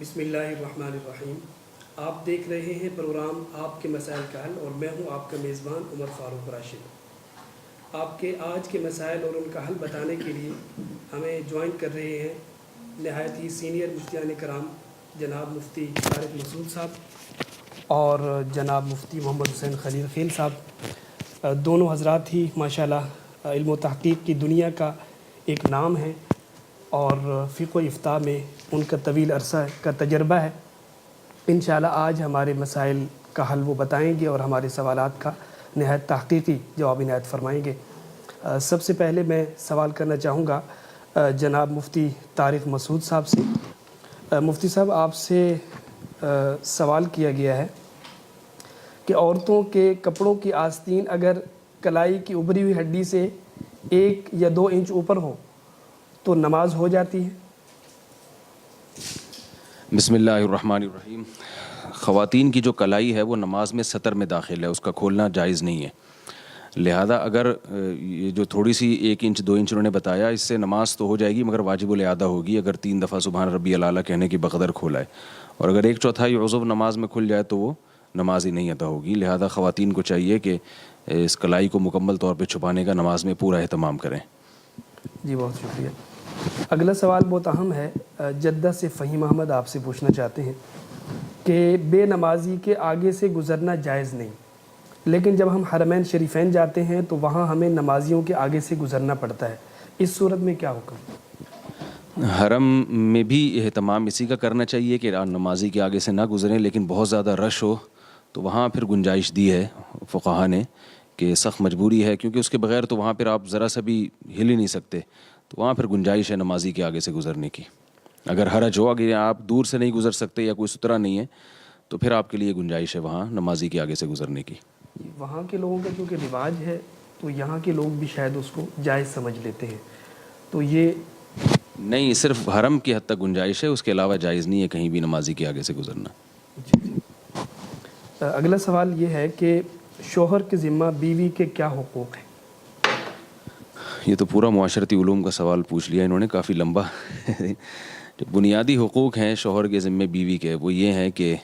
بسم اللہ الرحمن الرحیم۔ آپ دیکھ رہے ہیں پروگرام آپ کے مسائل کا حل، اور میں ہوں آپ کا میزبان عمر فاروق راشد۔ آپ کے آج کے مسائل اور ان کا حل بتانے کے لیے ہمیں جوائن کر رہے ہیں نہایت ہی سینئر مفتیان کرام جناب مفتی طارق مسعود صاحب اور جناب مفتی محمد حسین خلیل خیل صاحب۔ دونوں حضرات ہی ماشاءاللہ علم و تحقیق کی دنیا کا ایک نام ہے، اور فقہ و افتاء میں ان کا طویل عرصہ کا تجربہ ہے۔ انشاءاللہ آج ہمارے مسائل کا حل وہ بتائیں گے اور ہمارے سوالات کا نہایت تحقیقی جواب عنایت فرمائیں گے۔ سب سے پہلے میں سوال کرنا چاہوں گا جناب مفتی طارق مسعود صاحب سے۔ مفتی صاحب، آپ سے سوال کیا گیا ہے کہ عورتوں کے کپڑوں کی آستین اگر کلائی کی ابری ہوئی ہڈی سے 1 یا 2 انچ اوپر ہو تو نماز ہو جاتی ہے؟ بسم اللہ الرحمن الرحیم۔ خواتین کی جو کلائی ہے وہ نماز میں سطر میں داخل ہے، اس کا کھولنا جائز نہیں ہے۔ لہذا اگر یہ جو تھوڑی سی 1 انچ 2 انچ انہوں نے بتایا، اس سے نماز تو ہو جائے گی مگر واجب الاعادہ ہوگی اگر 3 دفعہ سبحان ربی الاعلیٰ کہنے کی بقدر کھولا ہے، اور اگر 1/4 عضو نماز میں کھل جائے تو وہ نماز ہی نہیں ادا ہوگی۔ لہذا خواتین کو چاہیے کہ اس کلائی کو مکمل طور پہ چھپانے کا نماز میں پورا اہتمام کریں۔ جی بہت شکریہ۔ اگلا سوال بہت اہم ہے۔ جدہ سے فہیم احمد آپ سے پوچھنا چاہتے ہیں کہ بے نمازی کے آگے سے گزرنا جائز نہیں، لیکن جب ہم حرمین شریفین جاتے ہیں تو وہاں ہمیں نمازیوں کے آگے سے گزرنا پڑتا ہے، اس صورت میں کیا حکم؟ حرم میں بھی اہتمام اسی کا کرنا چاہیے کہ نمازی کے آگے سے نہ گزریں، لیکن بہت زیادہ رش ہو تو وہاں پھر گنجائش دی ہے فقہا نے کہ سخت مجبوری ہے، کیونکہ اس کے بغیر تو وہاں پھر آپ ذرا سا بھی ہل ہی نہیں سکتے، تو وہاں پھر گنجائش ہے نمازی کے آگے سے گزرنے کی۔ اگر حرج ہو، اگر آپ دور سے نہیں گزر سکتے یا کوئی سترا نہیں ہے تو پھر آپ کے لیے گنجائش ہے وہاں نمازی کے آگے سے گزرنے کی۔ وہاں کے لوگوں کا کیونکہ رواج ہے تو یہاں کے لوگ بھی شاید اس کو جائز سمجھ لیتے ہیں، تو یہ نہیں، صرف حرم کی حد تک گنجائش ہے، اس کے علاوہ جائز نہیں ہے کہیں بھی نمازی کے آگے سے گزرنا۔ جی۔ اگلا سوال یہ ہے کہ شوہر کے ذمہ بیوی کے کیا حقوق ہیں؟ یہ تو پورا معاشرتی علوم کا سوال پوچھ لیا انہوں نے، کافی لمبا۔ جو بنیادی حقوق ہیں شوہر کے ذمے بیوی کے، وہ یہ ہیں کہ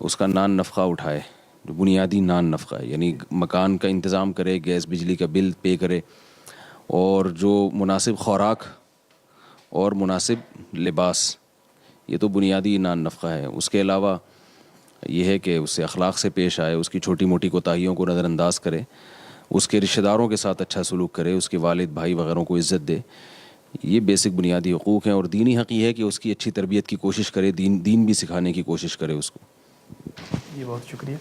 اس کا نان نفقہ اٹھائے، جو بنیادی نان نفقہ ہے، یعنی مکان کا انتظام کرے، گیس بجلی کا بل پے کرے، اور جو مناسب خوراک اور مناسب لباس، یہ تو بنیادی نان نفقہ ہے۔ اس کے علاوہ یہ ہے کہ اس سے اخلاق سے پیش آئے، اس کی چھوٹی موٹی کوتاہیوں کو نظر انداز کرے، اس کے رشتہ داروں کے ساتھ اچھا سلوک کرے، اس کے والد بھائی وغیرہ کو عزت دے۔ یہ بیسک بنیادی حقوق ہیں، اور دینی حق یہ ہے کہ اس کی اچھی تربیت کی کوشش کرے، دین بھی سکھانے کی کوشش کرے اس کو۔ جی بہت شکریہ۔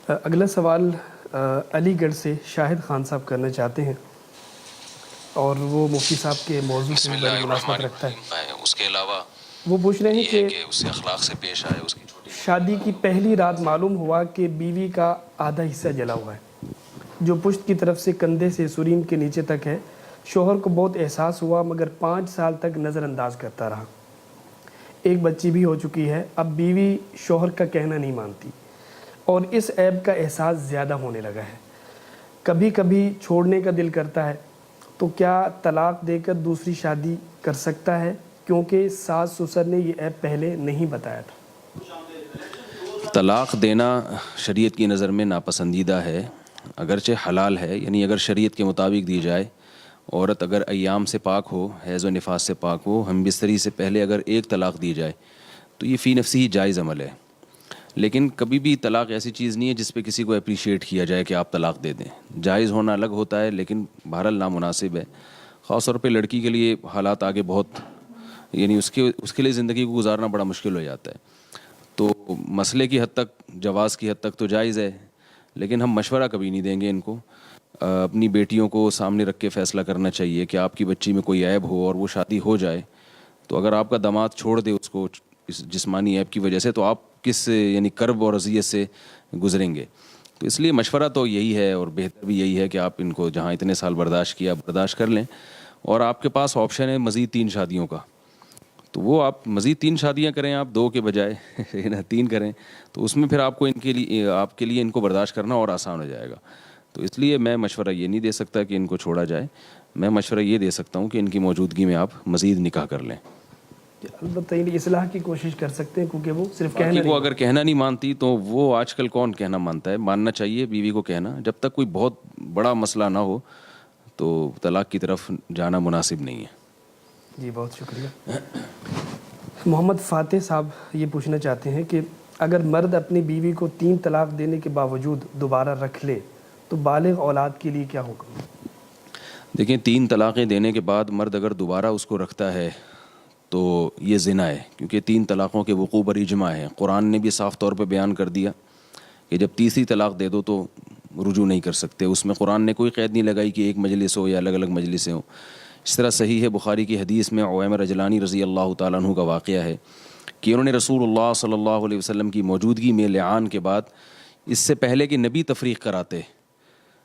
اگلا سوال علی گڑھ سے شاہد خان صاحب کرنا چاہتے ہیں، اور وہ مفتی صاحب کے موضوع سے بھی بڑی مناسبت رکھتا ہے۔ اس کے علاوہ وہ پوچھ رہے ہیں کہ اس سے اخلاق سے پیش آئے، اس کی شادی کی پہلی رات معلوم ہوا کہ بیوی کا آدھا حصہ جلا ہوا ہے، جو پشت کی طرف سے کندھے سے سرین کے نیچے تک ہے۔ شوہر کو بہت احساس ہوا مگر 5 سال تک نظر انداز کرتا رہا۔ ایک بچی بھی ہو چکی ہے، اب بیوی شوہر کا کہنا نہیں مانتی اور اس عیب کا احساس زیادہ ہونے لگا ہے۔ کبھی کبھی چھوڑنے کا دل کرتا ہے، تو کیا طلاق دے کر دوسری شادی کر سکتا ہے؟ کیونکہ ساس سسر نے یہ عیب پہلے نہیں بتایا تھا۔ طلاق دینا شریعت کی نظر میں ناپسندیدہ ہے، اگرچہ حلال ہے، یعنی اگر شریعت کے مطابق دی جائے، عورت اگر ایام سے پاک ہو، حیض و نفاس سے پاک ہو، ہم بستری سے پہلے اگر 1 طلاق دی جائے تو یہ فی نفسی ہی جائز عمل ہے۔ لیکن کبھی بھی طلاق ایسی چیز نہیں ہے جس پہ کسی کو اپریشیٹ کیا جائے کہ آپ طلاق دے دیں۔ جائز ہونا الگ ہوتا ہے، لیکن بہرحال نامناسب ہے، خاص طور پہ لڑکی کے لیے حالات آگے بہت، یعنی اس کے لیے زندگی کو گزارنا بڑا مشکل ہو جاتا ہے۔ تو مسئلے کی حد تک، جواز کی حد تک تو جائز ہے، لیکن ہم مشورہ کبھی نہیں دیں گے ان کو۔ اپنی بیٹیوں کو سامنے رکھ کے فیصلہ کرنا چاہیے کہ آپ کی بچی میں کوئی عیب ہو اور وہ شادی ہو جائے، تو اگر آپ کا داماد چھوڑ دے اس کو اس جسمانی عیب کی وجہ سے، تو آپ کس یعنی کرب اور اذیت سے گزریں گے؟ تو اس لیے مشورہ تو یہی ہے، اور بہتر بھی یہی ہے کہ آپ ان کو جہاں اتنے سال برداشت کیا برداشت کر لیں، اور آپ کے پاس آپشن ہے مزید 3 شادیوں کا، تو وہ آپ مزید 3 شادیاں کریں، آپ 2 کے بجائے 3 کریں، تو اس میں پھر آپ کو آپ کے لیے ان کو برداشت کرنا اور آسان ہو جائے گا۔ تو اس لیے میں مشورہ یہ نہیں دے سکتا کہ ان کو چھوڑا جائے، میں مشورہ یہ دے سکتا ہوں کہ ان کی موجودگی میں آپ مزید نکاح کر لیں۔ البتہ یہ اصلاح کی کوشش کر سکتے ہیں کیونکہ وہ صرف باقی کہنا وہ اگر کہنا نہیں مانتی تو وہ آج کل کون کہنا مانتا ہے. ماننا چاہیے بیوی کو کہنا. جب تک کوئی بہت بڑا مسئلہ نہ ہو تو طلاق کی طرف جانا مناسب نہیں ہے. جی بہت شکریہ. محمد فاتح صاحب یہ پوچھنا چاہتے ہیں کہ اگر مرد اپنی بیوی کو 3 طلاق دینے کے باوجود دوبارہ رکھ لے تو بالغ اولاد کے لیے کیا حکم ہے؟ دیکھیں 3 طلاقیں دینے کے بعد مرد اگر دوبارہ اس کو رکھتا ہے تو یہ زنا ہے, کیونکہ 3 طلاقوں کے وقوع پر اجماع ہے. قرآن نے بھی صاف طور پہ بیان کر دیا کہ جب تیسری طلاق دے دو تو رجوع نہیں کر سکتے. اس میں قرآن نے کوئی قید نہیں لگائی کہ ایک مجلس ہو یا الگ الگ مجلسیں ہوں. اس طرح صحیح ہے بخاری کی حدیث میں عویمر رجلانی رضی اللہ تعالیٰ عنہ کا واقعہ ہے کہ انہوں نے رسول اللہ صلی اللہ علیہ وسلم کی موجودگی میں لعان کے بعد اس سے پہلے کہ نبی تفریق کراتے,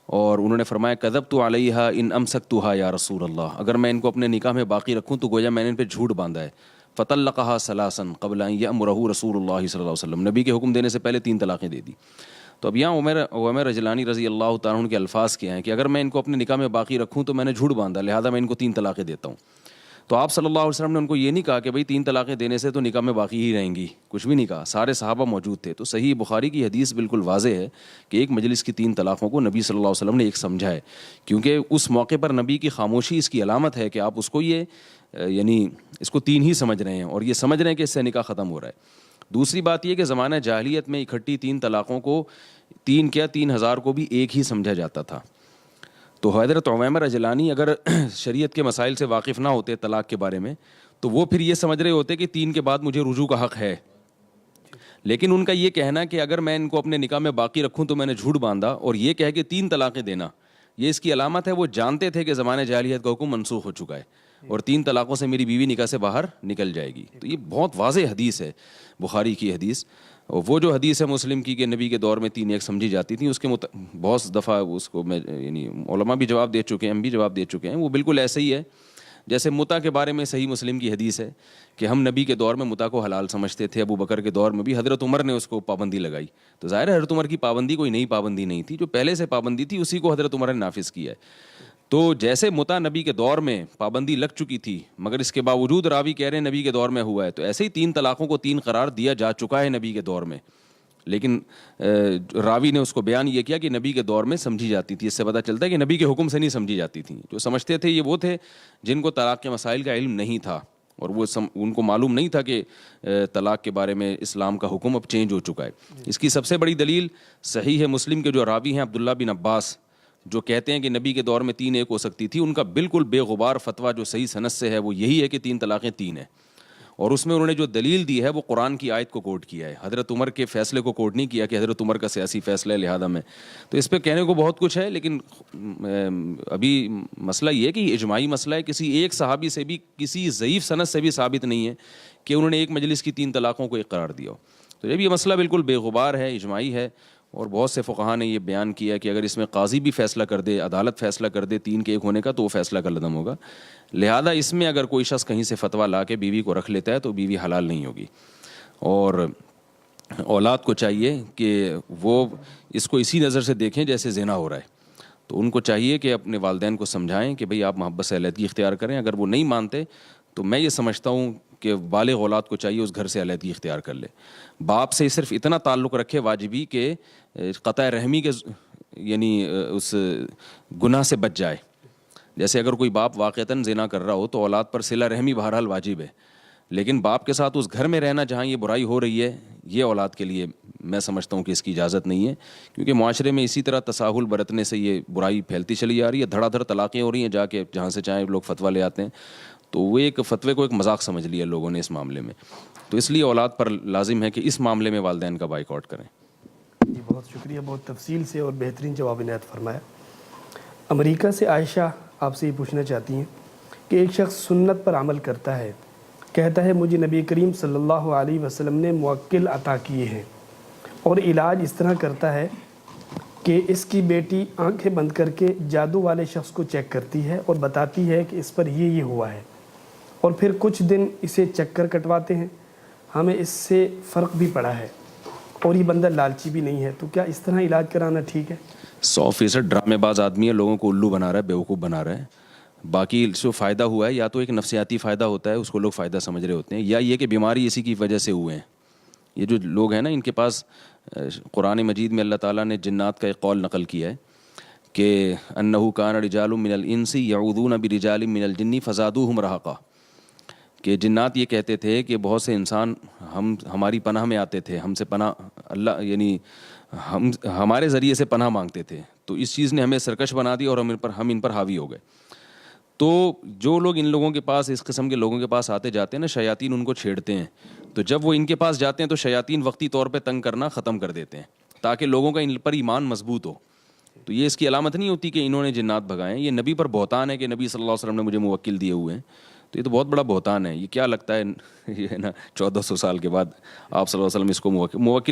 اور انہوں نے فرمایا کذبت علیہا ان امسکتھا یا رسول اللہ, اگر میں ان کو اپنے نکاح میں باقی رکھوں تو گویا میں نے ان پہ جھوٹ باندھا ہے. فطلقہا ثلاثا قبل ان یأمرہ رسول اللہ صلی اللہ علیہ وسلم, نبی کے حکم دینے سے پہلے 3 طلاقیں دے دی. تو اب یہاں عویمر رجلانی رضی اللہ تعالیٰ عنہ کے الفاظ کیا ہیں کہ اگر میں ان کو اپنے نکاح میں باقی رکھوں تو میں نے جھوٹ باندھا, لہذا میں ان کو 3 طلاقیں دیتا ہوں. تو آپ صلی اللہ علیہ وسلم نے ان کو یہ نہیں کہا کہ بھئی 3 طلاقیں دینے سے تو نکاح میں باقی ہی رہیں گی, کچھ بھی نہیں کہا. سارے صحابہ موجود تھے. تو صحیح بخاری کی حدیث بالکل واضح ہے کہ ایک مجلس کی 3 طلاقوں کو نبی صلی اللہ علیہ وسلم نے ایک سمجھا ہے, کیونکہ اس موقع پر نبی کی خاموشی اس کی علامت ہے کہ آپ اس کو یہ یعنی اس کو 3 ہی سمجھ رہے ہیں اور یہ سمجھ رہے ہیں کہ اس سے نکاح ختم ہو رہا ہے. دوسری بات یہ کہ زمانہ جاہلیت میں اکٹھی 3 طلاقوں کو 3,000 کو بھی ایک ہی سمجھا جاتا تھا. تو حضرت عویمر رجلانی اگر شریعت کے مسائل سے واقف نہ ہوتے طلاق کے بارے میں تو وہ پھر یہ سمجھ رہے ہوتے کہ 3 کے بعد مجھے رجوع کا حق ہے. لیکن ان کا یہ کہنا کہ اگر میں ان کو اپنے نکاح میں باقی رکھوں تو میں نے جھوٹ باندھا, اور یہ کہہ کہ 3 طلاقیں دینا, یہ اس کی علامت ہے وہ جانتے تھے کہ زمانہ جاہلیت کا حکم منسوخ ہو چکا ہے اور 3 طلاقوں سے میری بیوی نکاح سے باہر نکل جائے گی. تو یہ بہت واضح حدیث ہے بخاری کی حدیث. وہ جو حدیث ہے مسلم کی کہ نبی کے دور میں 3 ایک سمجھی جاتی تھیں, اس کے بہت دفعہ اس کو میں یعنی علماء بھی جواب دے چکے ہیں, ہم بھی جواب دے چکے ہیں. وہ بالکل ایسے ہی ہے جیسے متع کے بارے میں صحیح مسلم کی حدیث ہے کہ ہم نبی کے دور میں متع کو حلال سمجھتے تھے, ابو بکر کے دور میں بھی حضرت عمر نے اس کو پابندی لگائی. تو ظاہر ہے حضرت عمر کی پابندی کوئی نئی پابندی نہیں تھی, جو پہلے سے پابندی تھی اسی کو حضرت عمر نے نافذ کیا ہے. تو جیسے متع نبی کے دور میں پابندی لگ چکی تھی مگر اس کے باوجود راوی کہہ رہے ہیں نبی کے دور میں ہوا ہے, تو ایسے ہی 3 طلاقوں کو 3 قرار دیا جا چکا ہے نبی کے دور میں, لیکن راوی نے اس کو بیان یہ کیا کہ نبی کے دور میں سمجھی جاتی تھی. اس سے پتہ چلتا ہے کہ نبی کے حکم سے نہیں سمجھی جاتی تھیں. جو سمجھتے تھے یہ وہ تھے جن کو طلاق کے مسائل کا علم نہیں تھا, اور وہ ان کو معلوم نہیں تھا کہ طلاق کے بارے میں اسلام کا حکم اب چینج ہو چکا ہے. اس کی سب سے بڑی دلیل صحیح ہے مسلم کے جو راوی ہیں عبداللہ بن عباس, جو کہتے ہیں کہ نبی کے دور میں 3 ایک ہو سکتی تھی, ان کا بالکل بے غبار فتویٰ جو صحیح سند سے ہے وہ یہی ہے کہ 3 طلاقیں 3 ہیں. اور اس میں انہوں نے جو دلیل دی ہے وہ قرآن کی آیت کو کوٹ کیا ہے, حضرت عمر کے فیصلے کو کوٹ نہیں کیا کہ حضرت عمر کا سیاسی فیصلہ ہے لہذا میں. تو اس پہ کہنے کو بہت کچھ ہے, لیکن ابھی مسئلہ یہ ہے کہ اجماعی مسئلہ ہے, کسی ایک صحابی سے بھی کسی ضعیف سند سے بھی ثابت نہیں ہے کہ انہوں نے ایک مجلس کی 3 طلاقوں کو ایک قرار دیا ہو. تو جب یہ مسئلہ بالکل بے غبار ہے, اجماعی ہے, اور بہت سے فقہا نے یہ بیان کیا کہ اگر اس میں قاضی بھی فیصلہ کر دے, عدالت فیصلہ کر دے 3 کے ایک ہونے کا, تو وہ فیصلہ کالعدم ہوگا. لہذا اس میں اگر کوئی شخص کہیں سے فتویٰ لا کے بیوی کو رکھ لیتا ہے تو بیوی حلال نہیں ہوگی. اور اولاد کو چاہیے کہ وہ اس کو اسی نظر سے دیکھیں جیسے زنا ہو رہا ہے. تو ان کو چاہیے کہ اپنے والدین کو سمجھائیں کہ بھئی آپ محبت سے علیحدگی اختیار کریں. اگر وہ نہیں مانتے تو میں یہ سمجھتا ہوں کہ بالغ اولاد کو چاہیے اس گھر سے علیحدگی اختیار کر لے. باپ سے صرف اتنا تعلق رکھے واجبی کہ قطع رحمی کے یعنی اس گناہ سے بچ جائے. جیسے اگر کوئی باپ واقعتاً زنا کر رہا ہو تو اولاد پر صلہ رحمی بہرحال واجب ہے, لیکن باپ کے ساتھ اس گھر میں رہنا جہاں یہ برائی ہو رہی ہے, یہ اولاد کے لیے میں سمجھتا ہوں کہ اس کی اجازت نہیں ہے, کیونکہ معاشرے میں اسی طرح تساہل برتنے سے یہ برائی پھیلتی چلی جا رہی ہے. دھڑا دھڑ طلاقیں ہو رہی ہیں جا کے جہاں سے چاہیں لوگ فتویٰ لے آتے ہیں. تو وہ ایک فتوے کو ایک مذاق سمجھ لیا لوگوں نے اس معاملے میں. تو اس لیے اولاد پر لازم ہے کہ اس معاملے میں والدین کا بائیکاٹ کریں. جی بہت شکریہ, بہت تفصیل سے اور بہترین جواب عنایت فرمایا. امریکہ سے عائشہ آپ سے یہ پوچھنا چاہتی ہیں کہ ایک شخص سنت پر عمل کرتا ہے, کہتا ہے مجھے نبی کریم صلی اللہ علیہ وسلم نے موکل عطا کیے ہیں, اور علاج اس طرح کرتا ہے کہ اس کی بیٹی آنکھیں بند کر کے جادو والے شخص کو چیک کرتی ہے اور بتاتی ہے کہ اس پر یہ ہوا ہے, اور پھر کچھ دن اسے چکر کٹواتے ہیں. ہمیں اس سے فرق بھی پڑا ہے اور یہ بندہ لالچی بھی نہیں ہے, تو کیا اس طرح علاج کرانا ٹھیک ہے؟ 100% ڈرامے باز آدمی ہے, لوگوں کو الو بنا رہا ہے, بیوقوف بنا رہا ہے. باقی جو فائدہ ہوا ہے یا تو ایک نفسیاتی فائدہ ہوتا ہے، اس کو لوگ فائدہ سمجھ رہے ہوتے ہیں، یا یہ کہ بیماری اسی کی وجہ سے ہوئے ہیں. یہ جو لوگ ہیں نا، ان کے پاس قرآن مجید میں اللہ تعالیٰ نے جنات کا ایک قول نقل کیا ہے کہ انہ کان رجال من الانس یعوذون برجال من الجن فزادوہم رہقا، کہ جنات یہ کہتے تھے کہ بہت سے انسان ہماری پناہ میں آتے تھے، ہم سے پناہ اللہ یعنی ہمارے ذریعے سے پناہ مانگتے تھے، تو اس چیز نے ہمیں سرکش بنا دی اور ہم ان پر حاوی ہو گئے. تو جو لوگ ان لوگوں کے پاس، اس قسم کے لوگوں کے پاس آتے جاتے ہیں نا، شیاطین ان کو چھیڑتے ہیں. تو جب وہ ان کے پاس جاتے ہیں تو شیاطین وقتی طور پہ تنگ کرنا ختم کر دیتے ہیں تاکہ لوگوں کا ان پر ایمان مضبوط ہو. تو یہ اس کی علامت نہیں ہوتی کہ انہوں نے جنات بھگائے ہیں. یہ نبی پر بہتان ہے کہ نبی صلی اللہ علیہ وسلم نے مجھے موکل دیے ہوئے ہیں. تو یہ تو بہت بڑا بہتان ہے. یہ کیا لگتا ہے یہ نا 1400 سال کے بعد آپ صلی اللہ علیہ وسلم اس کو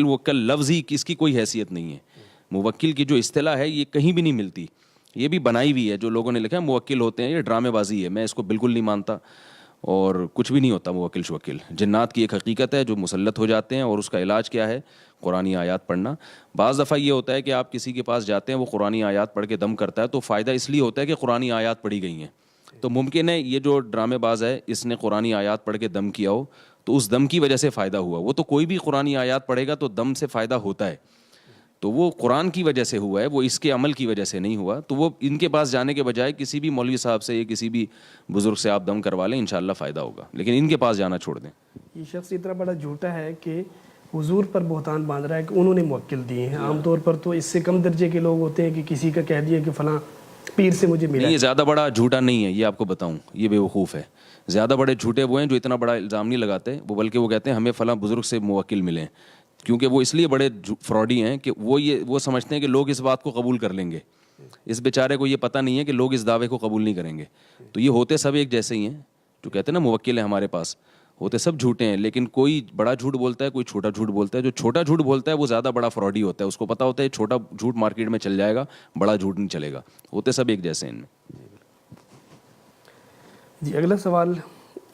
موکل لفظ ہی اس کی کوئی حیثیت نہیں ہے. موکل کی جو اصطلاح ہے یہ کہیں بھی نہیں ملتی، یہ بھی بنائی ہوئی ہے. جو لوگوں نے لکھا ہے موکل ہوتے ہیں، یہ ڈرامے بازی ہے. میں اس کو بالکل نہیں مانتا، اور کچھ بھی نہیں ہوتا موکل شوکل. جنات کی ایک حقیقت ہے جو مسلط ہو جاتے ہیں، اور اس کا علاج کیا ہے؟ قرآنی آیات پڑھنا. بعض دفعہ یہ ہوتا ہے کہ آپ کسی کے پاس جاتے ہیں، وہ قرآنی آیات پڑھ کے دم کرتا ہے، تو فائدہ اس لیے ہوتا ہے کہ قرآنی آیات پڑھی گئی ہیں. تو ممکن ہے یہ جو ڈرامے باز ہے اس نے قرآنی آیات پڑھ کے دم کیا ہو، تو اس دم کی وجہ سے فائدہ ہوا. وہ تو کوئی بھی قرآنی آیات پڑھے گا تو دم سے فائدہ ہوتا ہے، تو وہ قرآن کی وجہ سے ہوا ہے، وہ اس کے عمل کی وجہ سے نہیں ہوا. تو وہ ان کے پاس جانے کے بجائے کسی بھی مولوی صاحب سے یا کسی بھی بزرگ سے آپ دم کروا لیں، انشاءاللہ فائدہ ہوگا. لیکن ان کے پاس جانا چھوڑ دیں. یہ شخص اتنا بڑا جھوٹا ہے کہ حضور پر بہتان باندھ رہا ہے کہ انہوں نے موکل دیے ہیں. عام طور پر تو اس سے کم درجے کے لوگ ہوتے ہیں کہ کسی کا کہہ دیا کہ فلاں پیر سے مجھے ملا. نہیں، یہ زیادہ بڑا جھوٹا نہیں ہے، یہ آپ کو بتاؤں، یہ بے وقوف ہے. زیادہ بڑے جھوٹے وہ ہیں جو اتنا بڑا الزام نہیں لگاتے، وہ بلکہ وہ کہتے ہیں ہمیں فلاں بزرگ سے موکل ملے، کیونکہ وہ اس لیے بڑے فراڈی ہیں کہ وہ سمجھتے ہیں کہ لوگ اس بات کو قبول کر لیں گے. اس بیچارے کو یہ پتہ نہیں ہے کہ لوگ اس دعوے کو قبول نہیں کریں گے. تو یہ ہوتے سب ایک جیسے ہی ہیں، جو کہتے ہیں نا موکل ہیں ہمارے پاس، ہوتے سب جھوٹے ہیں. لیکن کوئی بڑا جھوٹ بولتا ہے، کوئی چھوٹا جھوٹ بولتا ہے. جو چھوٹا جھوٹ بولتا ہے وہ زیادہ بڑا فراڈی ہوتا ہے. اس کو پتہ ہوتا ہے چھوٹا جھوٹ مارکیٹ میں چل جائے گا، بڑا جھوٹ نہیں چلے گا. ہوتے سب ایک جیسے ہیں ان میں. جی اگلا سوال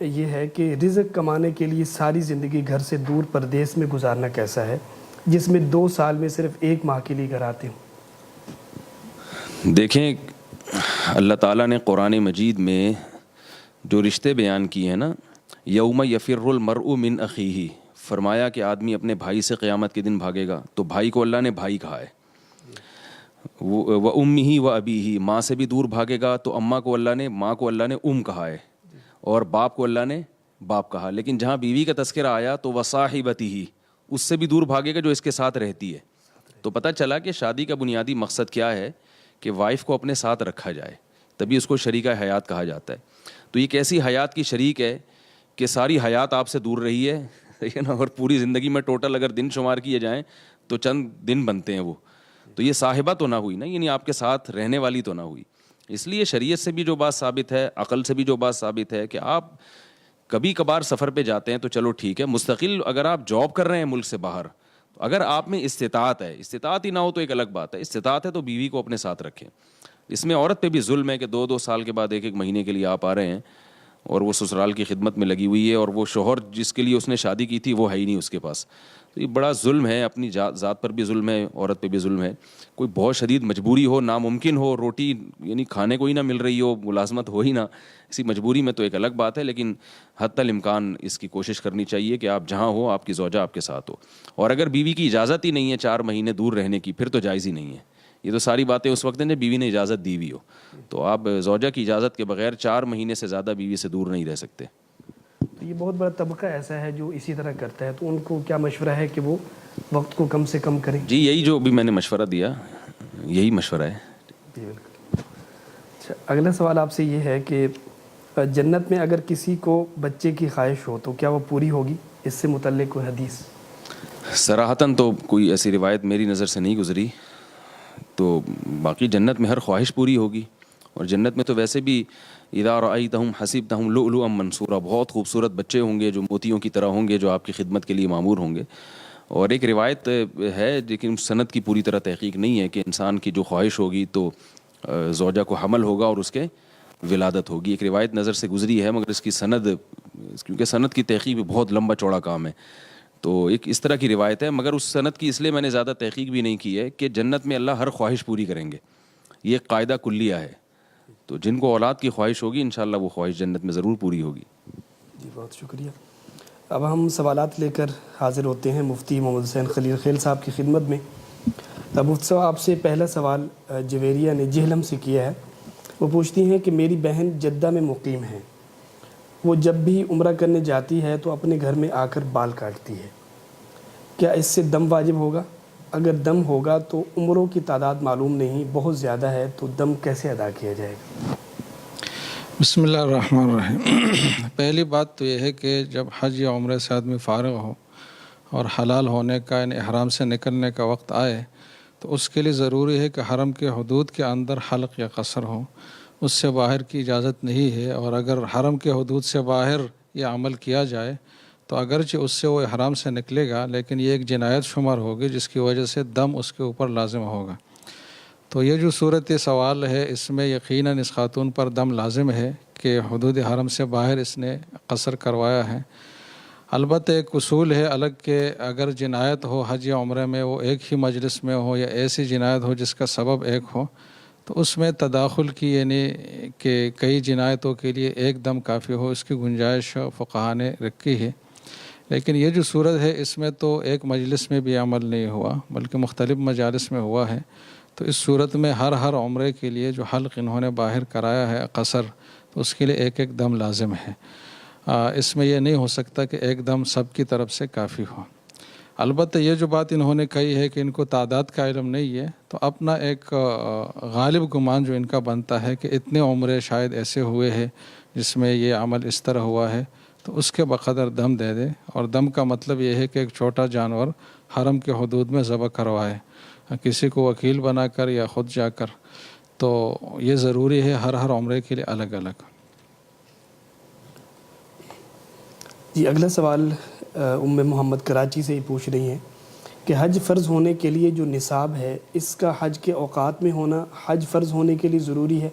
یہ ہے کہ رزق کمانے کے لیے ساری زندگی گھر سے دور پردیس میں گزارنا کیسا ہے، جس میں 2 سال میں صرف 1 ماہ کے لیے گھر آتے ہوں؟ دیکھیں، اللہ تعالیٰ نے قرآن مجید میں جو رشتے بیان کیے ہیں نا، یوم یفر المرء من اخیہ، فرمایا کہ آدمی اپنے بھائی سے قیامت کے دن بھاگے گا. تو بھائی کو اللہ نے بھائی کہا ہے. و امہ و ابیہ، ماں سے بھی دور بھاگے گا تو ماں کو اللہ نے کہا ہے، اور باپ کو اللہ نے باپ کہا. لیکن جہاں بیوی کا تذکرہ آیا تو وصاحبتہ، اس سے بھی دور بھاگے گا جو اس کے ساتھ رہتی ہے. تو پتہ چلا کہ شادی کا بنیادی مقصد کیا ہے کہ وائف کو اپنے ساتھ رکھا جائے، تبھی اس کو شریکہ حیات کہا جاتا ہے. تو یہ کیسی حیات کی شریک ہے کہ ساری حیات آپ سے دور رہی ہے نا، اور پوری زندگی میں ٹوٹل اگر دن شمار کیے جائیں تو چند دن بنتے ہیں وہ. تو یہ صاحبہ تو نہ ہوئی نا، یعنی آپ کے ساتھ رہنے والی تو نہ ہوئی. اس لیے شریعت سے بھی جو بات ثابت ہے، عقل سے بھی جو بات ثابت ہے کہ آپ کبھی کبھار سفر پہ جاتے ہیں تو چلو ٹھیک ہے. مستقل اگر آپ جاب کر رہے ہیں ملک سے باہر، اگر آپ میں استطاعت ہے، استطاعت ہی نہ ہو تو ایک الگ بات ہے. استطاعت ہے تو بیوی کو اپنے ساتھ رکھیں. اس میں عورت پہ بھی ظلم ہے کہ 2 سال کے بعد 1 مہینے کے لیے آپ آ رہے ہیں اور وہ سسرال کی خدمت میں لگی ہوئی ہے، اور وہ شوہر جس کے لیے اس نے شادی کی تھی وہ ہے ہی نہیں اس کے پاس. تو یہ بڑا ظلم ہے. اپنی ذات پر بھی ظلم ہے، عورت پہ بھی ظلم ہے. کوئی بہت شدید مجبوری ہو، ناممکن ہو، روٹی یعنی کھانے کو ہی نہ مل رہی ہو، ملازمت ہو ہی نہ، اسی مجبوری میں تو ایک الگ بات ہے. لیکن حتی الامکان اس کی کوشش کرنی چاہیے کہ آپ جہاں ہو آپ کی زوجہ آپ کے ساتھ ہو. اور اگر بیوی کی اجازت ہی نہیں ہے 4 مہینے دور رہنے کی، پھر تو جائز ہی نہیں ہے. یہ تو ساری باتیں اس وقت ہیں جب بیوی نے اجازت دی ہوئی ہو. تو آپ زوجہ کی اجازت کے بغیر 4 مہینے سے زیادہ بیوی سے دور نہیں رہ سکتے. تو یہ بہت بڑا طبقہ ایسا ہے جو اسی طرح کرتا ہے، تو ان کو کیا مشورہ ہے کہ وہ وقت کو کم سے کم کریں؟ جی یہی جو بھی میں نے مشورہ دیا، یہی مشورہ ہے. جی بالکل. اچھا اگلا سوال آپ سے یہ ہے کہ جنت میں اگر کسی کو بچے کی خواہش ہو تو کیا وہ پوری ہوگی؟ اس سے متعلق کوئی حدیث؟ صراحتاً تو کوئی ایسی روایت میری نظر سے نہیں گزری. تو باقی جنت میں ہر خواہش پوری ہوگی. اور جنت میں تو ویسے بھی اذا رأیتہم حسبتہم لؤلؤا منثورا، بہت خوبصورت بچے ہوں گے جو موتیوں کی طرح ہوں گے، جو آپ کی خدمت کے لیے معمور ہوں گے. اور ایک روایت ہے لیکن سند کی پوری طرح تحقیق نہیں ہے کہ انسان کی جو خواہش ہوگی تو زوجہ کو حمل ہوگا اور اس کے ولادت ہوگی. ایک روایت نظر سے گزری ہے مگر اس کی سند، کیونکہ سند کی تحقیق بھی بہت لمبا چوڑا کام ہے، تو ایک اس طرح کی روایت ہے. مگر اس سند کی اس لیے میں نے زیادہ تحقیق بھی نہیں کی ہے کہ جنت میں اللہ ہر خواہش پوری کریں گے. یہ ایک قاعدہ کلیہ ہے. تو جن کو اولاد کی خواہش ہوگی انشاءاللہ وہ خواہش جنت میں ضرور پوری ہوگی. جی بہت شکریہ. اب ہم سوالات لے کر حاضر ہوتے ہیں مفتی محمد حسین خلیل خیل صاحب کی خدمت میں. مفتی صاحب آپ سے پہلا سوال جویریہ نے جہلم سے کیا ہے. وہ پوچھتی ہیں کہ میری بہن جدہ میں مقیم ہیں. وہ جب بھی عمرہ کرنے جاتی ہے تو اپنے گھر میں آ کر بال کاٹتی ہے. کیا اس سے دم واجب ہوگا؟ اگر دم ہوگا تو عمروں کی تعداد معلوم نہیں، بہت زیادہ ہے، تو دم کیسے ادا کیا جائے گا؟ بسم اللہ الرحمن الرحیم. پہلی بات تو یہ ہے کہ جب حج یا عمرے سے آدمی فارغ ہو اور حلال ہونے کا یعنی احرام سے نکلنے کا وقت آئے تو اس کے لیے ضروری ہے کہ حرم کے حدود کے اندر حلق یا قصر ہو. اس سے باہر کی اجازت نہیں ہے. اور اگر حرم کے حدود سے باہر یہ عمل کیا جائے تو اگرچہ اس سے وہ احرام سے نکلے گا لیکن یہ ایک جنایت شمار ہوگی جس کی وجہ سے دم اس کے اوپر لازم ہوگا. تو یہ جو صورت سوال ہے اس میں یقیناً اس خاتون پر دم لازم ہے کہ حدود حرم سے باہر اس نے قصر کروایا ہے. البتہ ایک اصول ہے الگ کہ اگر جنایت ہو حج یا عمرے میں وہ ایک ہی مجلس میں ہو یا ایسی جنایت ہو جس کا سبب ایک ہو تو اس میں تداخل کی یعنی کہ کئی جنایتوں کے لیے ایک دم کافی ہو اس کی گنجائش فقہاء نے رکھی ہے. لیکن یہ جو صورت ہے اس میں تو ایک مجلس میں بھی عمل نہیں ہوا بلکہ مختلف مجالس میں ہوا ہے. تو اس صورت میں ہر عمرے کے لیے جو حلق انہوں نے باہر کرایا ہے قصر تو اس کے لیے ایک دم لازم ہے. اس میں یہ نہیں ہو سکتا کہ ایک دم سب کی طرف سے کافی ہو. البتہ یہ جو بات انہوں نے کہی ہے کہ ان کو تعداد کا علم نہیں ہے تو اپنا ایک غالب گمان جو ان کا بنتا ہے کہ اتنے عمرے شاید ایسے ہوئے ہیں جس میں یہ عمل اس طرح ہوا ہے تو اس کے بقدر دم دے دے. اور دم کا مطلب یہ ہے کہ ایک چھوٹا جانور حرم کے حدود میں ذبح کروائے کسی کو وکیل بنا کر یا خود جا کر. تو یہ ضروری ہے ہر عمرے کے لیے الگ الگ. جی اگلا سوال ام محمد کراچی سے ہی پوچھ رہی ہیں کہ حج فرض ہونے کے لیے جو نصاب ہے اس کا حج کے اوقات میں ہونا حج فرض ہونے کے لیے ضروری ہے؟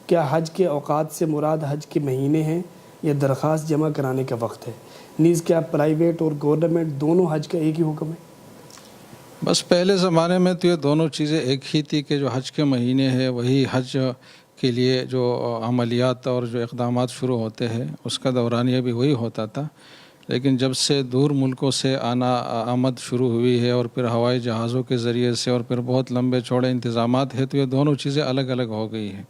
کیا حج کے اوقات سے مراد حج کے مہینے ہیں یا درخواست جمع کرانے کا وقت ہے؟ نیز کیا پرائیویٹ اور گورنمنٹ دونوں حج کا ایک ہی حکم ہے؟ بس پہلے زمانے میں تو یہ دونوں چیزیں ایک ہی تھی کہ جو حج کے مہینے ہیں وہی حج کے لیے جو عملیات اور جو اقدامات شروع ہوتے ہیں اس کا دورانیہ بھی وہی ہوتا تھا. لیکن جب سے دور ملکوں سے آمد شروع ہوئی ہے اور پھر ہوائی جہازوں کے ذریعے سے اور پھر بہت لمبے چوڑے انتظامات ہیں تو یہ دونوں چیزیں الگ الگ ہو گئی ہیں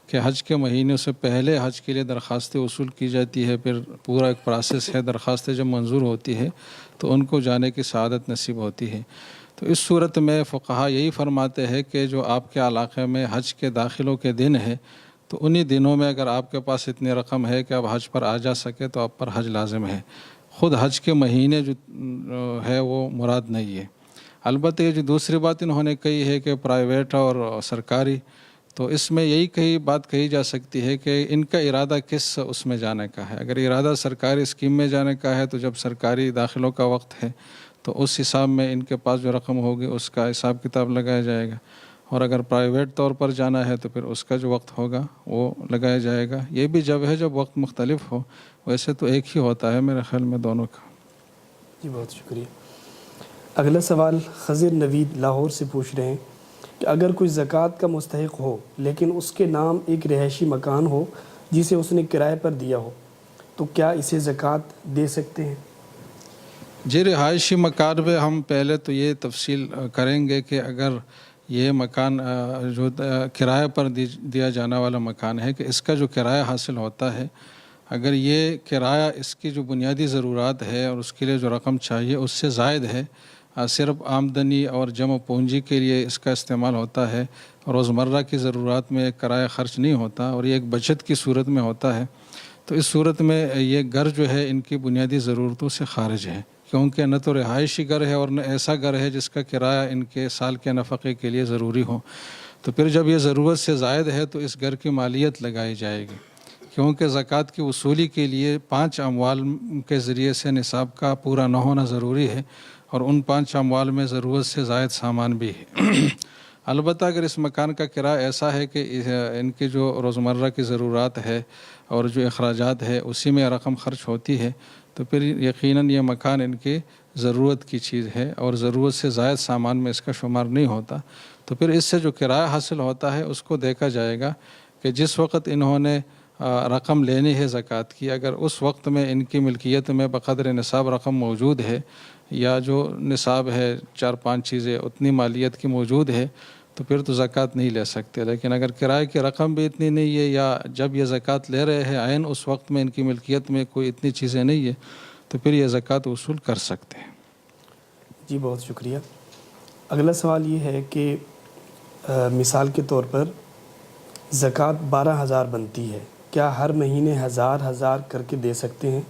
کہ حج کے مہینے سے پہلے حج کے لیے درخواستیں وصول کی جاتی ہے. پھر پورا ایک پروسیس ہے. درخواستیں جب منظور ہوتی ہے تو ان کو جانے کی سعادت نصیب ہوتی ہے. تو اس صورت میں فقہاء یہی فرماتے ہیں کہ جو آپ کے علاقے میں حج کے داخلوں کے دن ہے تو انہی دنوں میں اگر آپ کے پاس اتنی رقم ہے کہ آپ حج پر آ جا سکے تو آپ پر حج لازم ہے. خود حج کے مہینے جو ہے وہ مراد نہیں ہے. البتہ یہ جو دوسری بات انہوں نے کہی ہے کہ پرائیویٹ اور سرکاری تو اس میں یہی بات کہی جا سکتی ہے کہ ان کا ارادہ کس اس میں جانے کا ہے. اگر ارادہ سرکاری اسکیم میں جانے کا ہے تو جب سرکاری داخلوں کا وقت ہے تو اس حساب میں ان کے پاس جو رقم ہوگی اس کا حساب کتاب لگایا جائے گا. اور اگر پرائیویٹ طور پر جانا ہے تو پھر اس کا جو وقت ہوگا وہ لگایا جائے گا. یہ بھی جب ہے جب وقت مختلف ہو. ویسے تو ایک ہی ہوتا ہے میرے خیال میں دونوں کا. جی بہت شکریہ. اگلا سوال خضر نوید لاہور سے پوچھ رہے ہیں کہ اگر کوئی زکوٰۃ کا مستحق ہو لیکن اس کے نام ایک رہائشی مکان ہو جسے اس نے کرائے پر دیا ہو تو کیا اسے زکوٰۃ دے سکتے ہیں؟ جی رہائشی مکان میں ہم پہلے تو یہ تفصیل کریں گے کہ اگر یہ مکان جو کرائے پر دیا جانے والا مکان ہے کہ اس کا جو کرایہ حاصل ہوتا ہے اگر یہ کرایہ اس کی جو بنیادی ضرورات ہے اور اس کے لیے جو رقم چاہیے اس سے زائد ہے صرف آمدنی اور جمع پونجی کے لیے اس کا استعمال ہوتا ہے روزمرہ کی ضرورات میں کرایہ خرچ نہیں ہوتا اور یہ ایک بچت کی صورت میں ہوتا ہے تو اس صورت میں یہ گھر جو ہے ان کی بنیادی ضرورتوں سے خارج ہے کیونکہ نہ تو رہائشی گھر ہے اور نہ ایسا گھر ہے جس کا کرایہ ان کے سال کے نفقے کے لیے ضروری ہو. تو پھر جب یہ ضرورت سے زائد ہے تو اس گھر کی مالیت لگائی جائے گی کیونکہ زکوٰۃ کی وصولی کے لیے 5 اموال کے ذریعے سے نصاب کا پورا نہ ہونا ضروری ہے اور ان 5 اموال میں ضرورت سے زائد سامان بھی ہے. البتہ اگر اس مکان کا کرایہ ایسا ہے کہ ان کی جو روزمرہ کی ضرورات ہے اور جو اخراجات ہے اسی میں رقم خرچ ہوتی ہے تو پھر یقیناً یہ مکان ان کی ضرورت کی چیز ہے اور ضرورت سے زائد سامان میں اس کا شمار نہیں ہوتا. تو پھر اس سے جو کرایہ حاصل ہوتا ہے اس کو دیکھا جائے گا کہ جس وقت انہوں نے رقم لینی ہے زکوٰۃ کی، اگر اس وقت میں ان کی ملکیت میں بقدر نصاب رقم موجود ہے یا جو نصاب ہے 4-5 چیزیں اتنی مالیت کی موجود ہے تو پھر تو زکوٰۃ نہیں لے سکتے. لیکن اگر کرائے کی رقم بھی اتنی نہیں ہے یا جب یہ زکوٰۃ لے رہے ہیں عین اس وقت میں ان کی ملکیت میں کوئی اتنی چیزیں نہیں ہے تو پھر یہ زکوٰۃ وصول کر سکتے ہیں. جی بہت شکریہ. اگلا سوال یہ ہے کہ مثال کے طور پر زکوٰۃ 12,000 بنتی ہے، کیا ہر مہینے 1,000 کر کے دے سکتے ہیں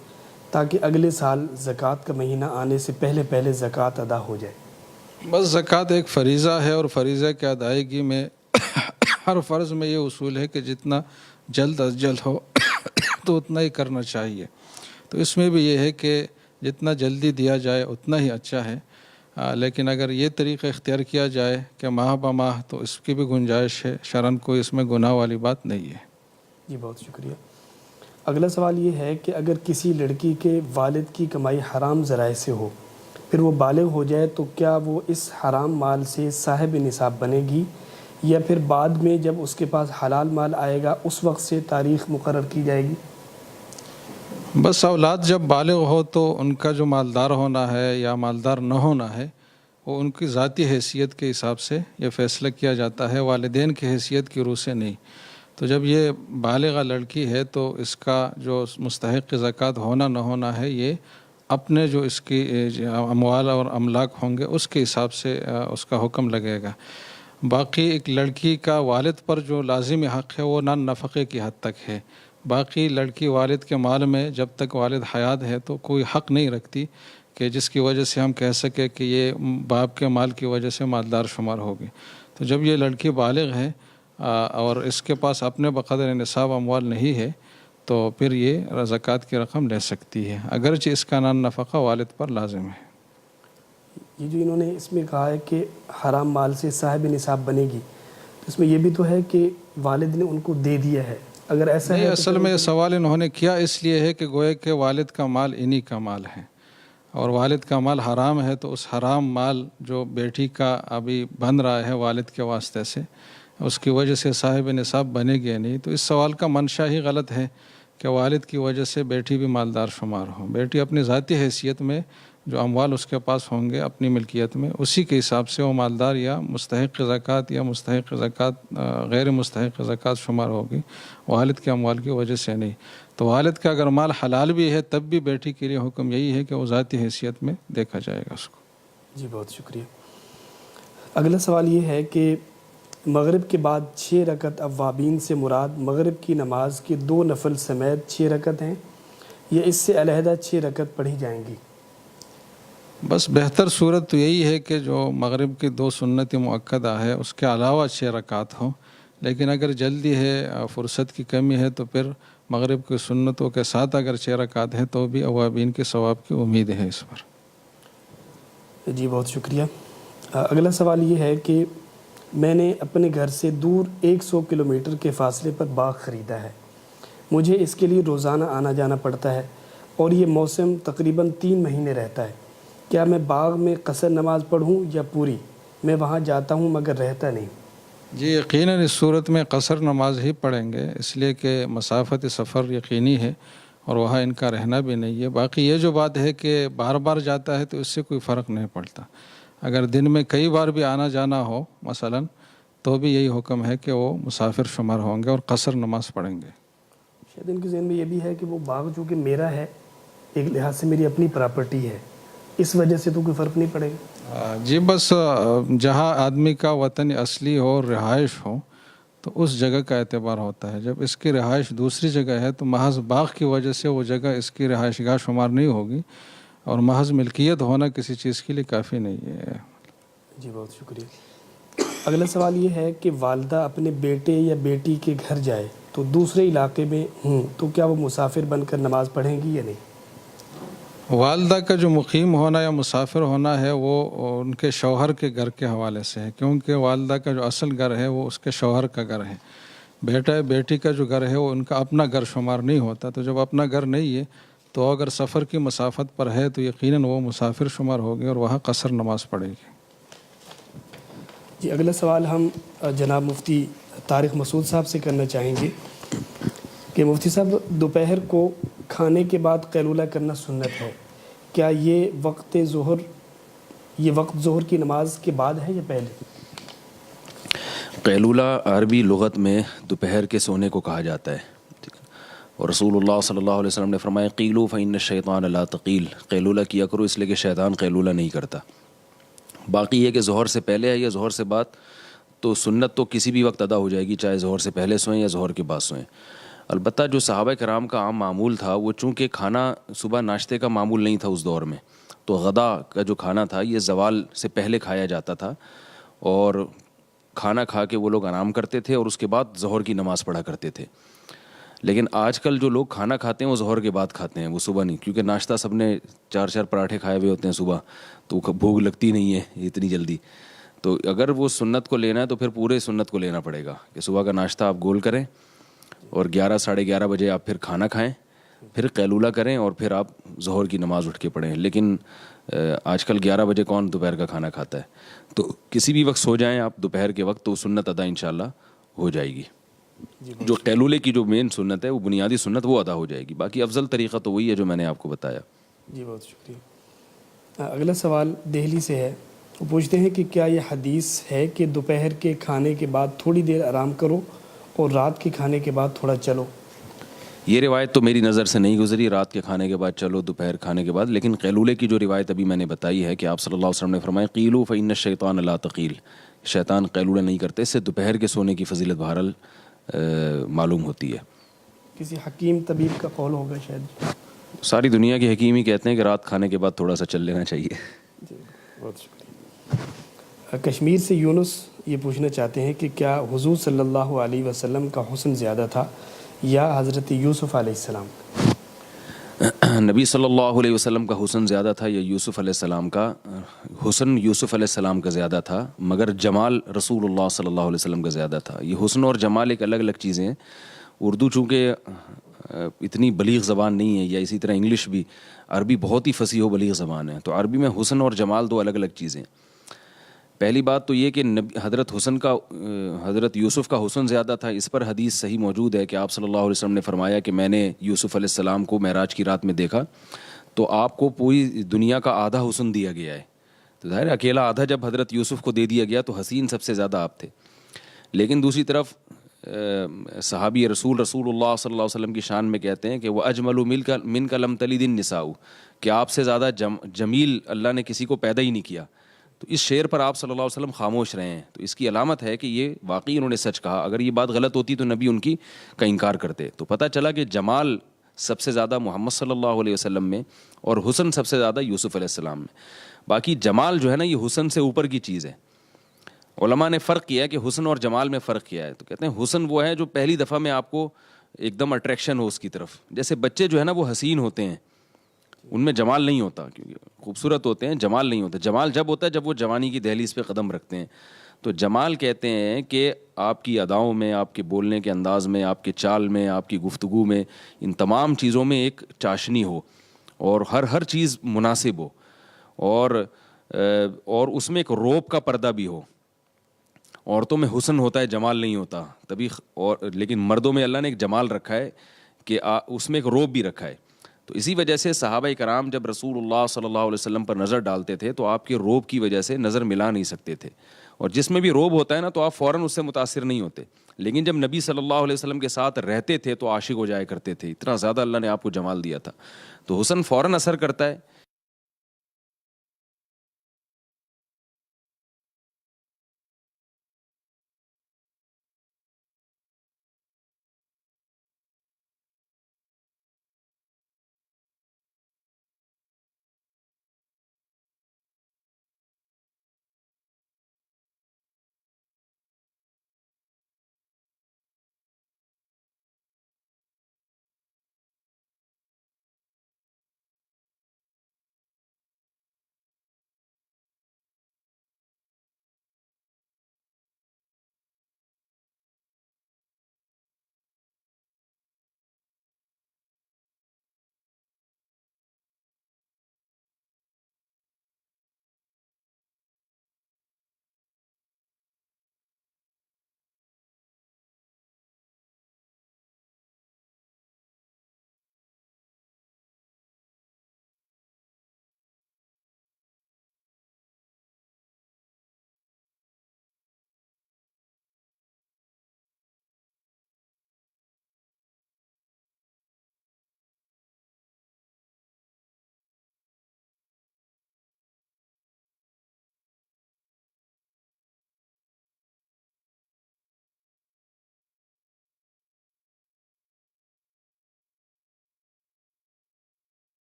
تاکہ اگلے سال زکوٰۃ کا مہینہ آنے سے پہلے زکوٰۃ ادا ہو جائے؟ بس زکوٰۃ ایک فریضہ ہے اور فریضہ کی ادائیگی میں ہر فرض میں یہ اصول ہے کہ جتنا جلد از جلد ہو تو اتنا ہی کرنا چاہیے. تو اس میں بھی یہ ہے کہ جتنا جلدی دیا جائے اتنا ہی اچھا ہے. لیکن اگر یہ طریقہ اختیار کیا جائے کہ ماہ بہ ماہ تو اس کی بھی گنجائش ہے، شرعاً کوئی اس میں گناہ والی بات نہیں ہے. جی بہت شکریہ. اگلا سوال یہ ہے کہ اگر کسی لڑکی کے والد کی کمائی حرام ذرائع سے ہو پھر وہ بالغ ہو جائے تو کیا وہ اس حرام مال سے صاحب نصاب بنے گی یا پھر بعد میں جب اس کے پاس حلال مال آئے گا اس وقت سے تاریخ مقرر کی جائے گی؟ بس اولاد جب بالغ ہو تو ان کا جو مالدار ہونا ہے یا مالدار نہ ہونا ہے وہ ان کی ذاتی حیثیت کے حساب سے یہ فیصلہ کیا جاتا ہے، والدین کی حیثیت کی روح سے نہیں. تو جب یہ بالغہ لڑکی ہے تو اس کا جو مستحق زکوٰۃ ہونا نہ ہونا ہے یہ اپنے جو اس کی اموال اور املاک ہوں گے اس کے حساب سے اس کا حکم لگے گا. باقی ایک لڑکی کا والد پر جو لازمی حق ہے وہ نان نفقے کی حد تک ہے. باقی لڑکی والد کے مال میں جب تک والد حیات ہے تو کوئی حق نہیں رکھتی کہ جس کی وجہ سے ہم کہہ سکیں کہ یہ باپ کے مال کی وجہ سے مالدار شمار ہوگی. تو جب یہ لڑکی بالغ ہے اور اس کے پاس اپنے بقدر نصاب اموال نہیں ہے تو پھر یہ زکوٰۃ کی رقم لے سکتی ہے، اگرچہ اس کا نان نفقہ والد پر لازم ہے. یہ جو انہوں نے اس میں کہا ہے کہ حرام مال سے صاحب نصاب بنے گی، تو اس میں یہ بھی تو ہے کہ والد نے ان کو دے دیا ہے. اگر ایسا ہے اصل میں یہ سوال انہوں نے کیا اس لیے ہے کہ گویا کہ والد کا مال انہی کا مال ہے اور والد کا مال حرام ہے تو اس حرام مال جو بیٹی کا ابھی بن رہا ہے والد کے واسطے سے اس کی وجہ سے صاحب نصاب بنے گی نہیں. تو اس سوال کا منشا ہی غلط ہے کہ والد کی وجہ سے بیٹی بھی مالدار شمار ہو. بیٹی اپنی ذاتی حیثیت میں جو اموال اس کے پاس ہوں گے اپنی ملکیت میں اسی کے حساب سے وہ مالدار یا مستحق زکوٰۃ یا مستحق زکوٰۃ غیر مستحق زکوٰۃ شمار ہوگی، والد کے اموال کی وجہ سے نہیں. تو والد کا اگر مال حلال بھی ہے تب بھی بیٹی کے لیے حکم یہی ہے کہ وہ ذاتی حیثیت میں دیکھا جائے گا اس کو. جی بہت شکریہ. اگلا سوال یہ ہے کہ مغرب کے بعد 6 رکعت اوابین سے مراد مغرب کی نماز کے 2 نفل سمیت 6 رکعت ہیں یا اس سے علیحدہ 6 رکعت پڑھی جائیں گی؟ بس بہتر صورت تو یہی ہے کہ جو مغرب کی 2 سنت مؤکدہ ہے اس کے علاوہ 6 رکعت ہوں. لیکن اگر جلدی ہے فرصت کی کمی ہے تو پھر مغرب کی سنتوں کے ساتھ اگر 6 رکعت ہے تو بھی اوابین کے ثواب کی امید ہے اس پر. جی بہت شکریہ. اگلا سوال یہ ہے کہ میں نے اپنے گھر سے دور 100 کلومیٹر کے فاصلے پر باغ خریدا ہے. مجھے اس کے لیے روزانہ آنا جانا پڑتا ہے اور یہ موسم تقریباً 3 مہینے رہتا ہے. کیا میں باغ میں قصر نماز پڑھوں یا پوری؟ میں وہاں جاتا ہوں مگر رہتا نہیں. جی یقیناً اس صورت میں قصر نماز ہی پڑھیں گے اس لیے کہ مسافت سفر یقینی ہے اور وہاں ان کا رہنا بھی نہیں ہے. باقی یہ جو بات ہے کہ بار بار جاتا ہے تو اس سے کوئی فرق نہیں پڑتا. اگر دن میں کئی بار بھی آنا جانا ہو مثلاً تو بھی یہی حکم ہے کہ وہ مسافر شمار ہوں گے اور قصر نماز پڑھیں گے. شاید ان کے ذہن میں یہ بھی ہے کہ وہ باغ جو کہ میرا ہے ایک لحاظ سے میری اپنی پراپرٹی ہے، اس وجہ سے تو کوئی فرق نہیں پڑے گا. جی بس جہاں آدمی کا وطن اصلی ہو اور رہائش ہو تو اس جگہ کا اعتبار ہوتا ہے. جب اس کی رہائش دوسری جگہ ہے تو محض باغ کی وجہ سے وہ جگہ اس کی رہائش گاہ شمار نہیں ہوگی اور محض ملکیت ہونا کسی چیز کے لیے کافی نہیں ہے. جی بہت شکریہ. اگلا سوال یہ ہے کہ والدہ اپنے بیٹے یا بیٹی کے گھر جائے تو دوسرے علاقے میں ہوں تو کیا وہ مسافر بن کر نماز پڑھیں گی یا نہیں؟ والدہ کا جو مقیم ہونا یا مسافر ہونا ہے وہ ان کے شوہر کے گھر کے حوالے سے ہے کیونکہ والدہ کا جو اصل گھر ہے وہ اس کے شوہر کا گھر ہے. بیٹا بیٹی کا جو گھر ہے وہ ان کا اپنا گھر شمار نہیں ہوتا. تو جب اپنا گھر نہیں ہے تو اگر سفر کی مسافت پر ہے تو یقیناً وہ مسافر شمار ہوگی اور وہاں قصر نماز پڑھے گی. جی اگلا سوال ہم جناب مفتی طارق مسعود صاحب سے کرنا چاہیں گے کہ مفتی صاحب دوپہر کو کھانے کے بعد قیلولہ کرنا سنت ہے، کیا یہ وقت ظہر کی نماز کے بعد ہے یا پہلے؟ قیلولہ عربی لغت میں دوپہر کے سونے کو کہا جاتا ہے، ٹھیک ہے، اور رسول اللہ صلی اللہ علیہ وسلم نے فرمایا قیلو فإن الشیطان لا تقیل، قیلولہ کیا کرو اس لیے کہ شیطان قیلولہ نہیں کرتا۔ باقی یہ کہ ظہر سے پہلے ہے یا ظہر سے بعد، تو سنت تو کسی بھی وقت ادا ہو جائے گی، چاہے ظہر سے پہلے سوئیں یا ظہر کے بعد سوئیں۔ البتہ جو صحابہ کرام کا عام معمول تھا، وہ چونکہ کھانا صبح ناشتے کا معمول نہیں تھا اس دور میں، تو غدا کا جو کھانا تھا یہ زوال سے پہلے کھایا جاتا تھا، اور کھانا کھا کے وہ لوگ آرام کرتے تھے اور اس کے بعد ظہر کی نماز پڑھا کرتے تھے۔ لیکن آج کل جو لوگ کھانا کھاتے ہیں وہ ظہر کے بعد کھاتے ہیں، وہ صبح نہیں، کیونکہ ناشتہ سب نے 4 پراٹھے کھائے ہوئے ہوتے ہیں صبح، تو بھوک لگتی نہیں ہے اتنی جلدی۔ تو اگر وہ سنت کو لینا ہے تو پھر پورے سنت کو لینا پڑے گا کہ صبح کا ناشتہ آپ گول کریں اور 11 ساڑھے 11 بجے آپ پھر کھانا کھائیں، پھر قیلولہ کریں اور پھر آپ ظہر کی نماز اٹھ کے پڑھیں۔ لیکن آج کل 11 بجے کون دوپہر کا کھانا کھاتا ہے؟ تو کسی بھی وقت سو جائیں آپ دوپہر کے وقت، تو سنت ادا انشاءاللہ ہو جائے گی۔ جو قیلولے کی جو مین سنت ہے، وہ بنیادی سنت، وہ ادا ہو جائے گی۔ باقی افضل طریقہ تو وہی ہے جو میں نے آپ کو بتایا۔ جی بہت شکریہ۔ اگلا سوال دہلی سے ہے، وہ پوچھتے ہیں کہ کیا یہ حدیث ہے کہ دوپہر کے کھانے کے بعد تھوڑی دیر آرام کرو اور رات کے کھانے کے بعد تھوڑا چلو؟ یہ روایت تو میری نظر سے نہیں گزری، رات کے کھانے کے بعد چلو، دوپہر کھانے کے بعد، لیکن قیلولے کی جو روایت ابھی میں نے بتائی ہے کہ آپ صلی اللہ علیہ وسلم نے فرمایا قیلو فإن الشیطان لا تقیل، شیطان قیلولہ نہیں کرتے، اس سے دوپہر کے سونے کی فضیلت بہرحال معلوم ہوتی ہے۔ کسی حکیم طبیب کا قول ہوگا شاید۔ ساری دنیا کے حکیم ہی کہتے ہیں کہ رات کھانے کے بعد تھوڑا سا چل لینا چاہیے۔ جی بہت شکریہ۔ کشمیر سے یونس یہ پوچھنا چاہتے ہیں کہ کیا حضور صلی اللہ علیہ وسلم کا حسن زیادہ تھا یا حضرت یوسف علیہ السلام؟ نبی صلی اللہ علیہ وسلم کا حسن زیادہ تھا یا یوسف علیہ السلام کا؟ حسن یوسف علیہ السلام کا زیادہ تھا، مگر جمال رسول اللہ صلی اللہ علیہ وسلم کا زیادہ تھا۔ یہ حسن اور جمال ایک الگ الگ چیزیں ہیں۔ اردو چونکہ اتنی بلیغ زبان نہیں ہے، یا اسی طرح انگلش بھی، عربی بہت ہی فصیح و بلیغ زبان ہے، تو عربی میں حسن اور جمال دو الگ الگ چیزیں ہیں۔ پہلی بات تو یہ کہ حضرت یوسف کا حسن زیادہ تھا، اس پر حدیث صحیح موجود ہے کہ آپ صلی اللہ علیہ وسلم نے فرمایا کہ میں نے یوسف علیہ السلام کو معراج کی رات میں دیکھا تو آپ کو پوری دنیا کا آدھا حسن دیا گیا ہے، تو ظاہر اکیلا آدھا جب حضرت یوسف کو دے دیا گیا تو حسین سب سے زیادہ آپ تھے۔ لیکن دوسری طرف صحابی رسول اللہ صلی اللہ علیہ وسلم کی شان میں کہتے ہیں کہ وہ اجمل من کا لم تلد النساء، کہ آپ سے زیادہ جمیل اللہ نے کسی کو پیدا ہی نہیں کیا۔ تو اس شعر پر آپ صلی اللہ علیہ وسلم خاموش رہے ہیں، تو اس کی علامت ہے کہ یہ واقعی انہوں نے سچ کہا۔ اگر یہ بات غلط ہوتی تو نبی ان کی کا انکار کرتے۔ تو پتہ چلا کہ جمال سب سے زیادہ محمد صلی اللہ علیہ وسلم میں اور حسن سب سے زیادہ یوسف علیہ السلام میں۔ باقی جمال جو ہے نا، یہ حسن سے اوپر کی چیز ہے۔ علماء نے فرق کیا ہے کہ حسن اور جمال میں فرق کیا ہے، تو کہتے ہیں حسن وہ ہے جو پہلی دفعہ میں آپ کو ایک دم اٹریکشن ہو اس کی طرف، جیسے بچے جو ہے نا وہ حسین ہوتے ہیں، ان میں جمال نہیں ہوتا، کیونکہ خوبصورت ہوتے ہیں، جمال نہیں ہوتا۔ جمال جب ہوتا ہے جب وہ جوانی کی دہلیز پہ قدم رکھتے ہیں۔ تو جمال کہتے ہیں کہ آپ کی اداؤں میں، آپ کے بولنے کے انداز میں، آپ کے چال میں، آپ کی گفتگو میں، ان تمام چیزوں میں ایک چاشنی ہو اور ہر چیز مناسب ہو، اور اس میں ایک روب کا پردہ بھی ہو۔ عورتوں میں حسن ہوتا ہے، جمال نہیں ہوتا تبھی، لیکن مردوں میں اللہ نے ایک جمال رکھا ہے کہ اس میں ایک روب بھی رکھا ہے۔ تو اسی وجہ سے صحابہ کرام جب رسول اللہ صلی اللہ علیہ وسلم پر نظر ڈالتے تھے تو آپ کے روب کی وجہ سے نظر ملا نہیں سکتے تھے، اور جس میں بھی روب ہوتا ہے نا تو آپ فوراً اس سے متاثر نہیں ہوتے، لیکن جب نبی صلی اللہ علیہ وسلم کے ساتھ رہتے تھے تو عاشق ہو جایا کرتے تھے، اتنا زیادہ اللہ نے آپ کو جمال دیا تھا۔ تو حسن فوراً اثر کرتا ہے۔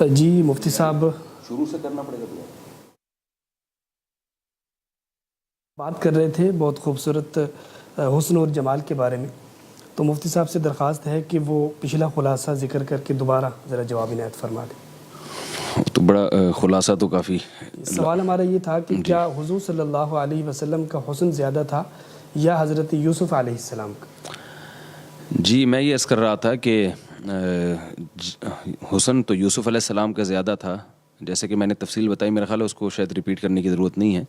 جی مفتی صاحب شروع سے کرنا پڑے گا. بات کر رہے تھے بہت خوبصورت حسن اور جمال کے بارے میں، تو مفتی صاحب سے درخواست ہے کہ وہ پچھلا خلاصہ ذکر کر کے دوبارہ ذرا جواب عنایت فرما دیں. تو بڑا خلاصہ تو کافی. سوال ہمارا یہ تھا کہ کیا حضور صلی اللہ علیہ وسلم کا حسن زیادہ تھا یا حضرت یوسف علیہ السلام کا؟ جی میں یہ عرض کر رہا تھا کہ حسن تو یوسف علیہ السلام کا زیادہ تھا، جیسے کہ میں نے تفصیل بتائی، میرا خیال ہے اس کو شاید ریپیٹ کرنے کی ضرورت نہیں ہے.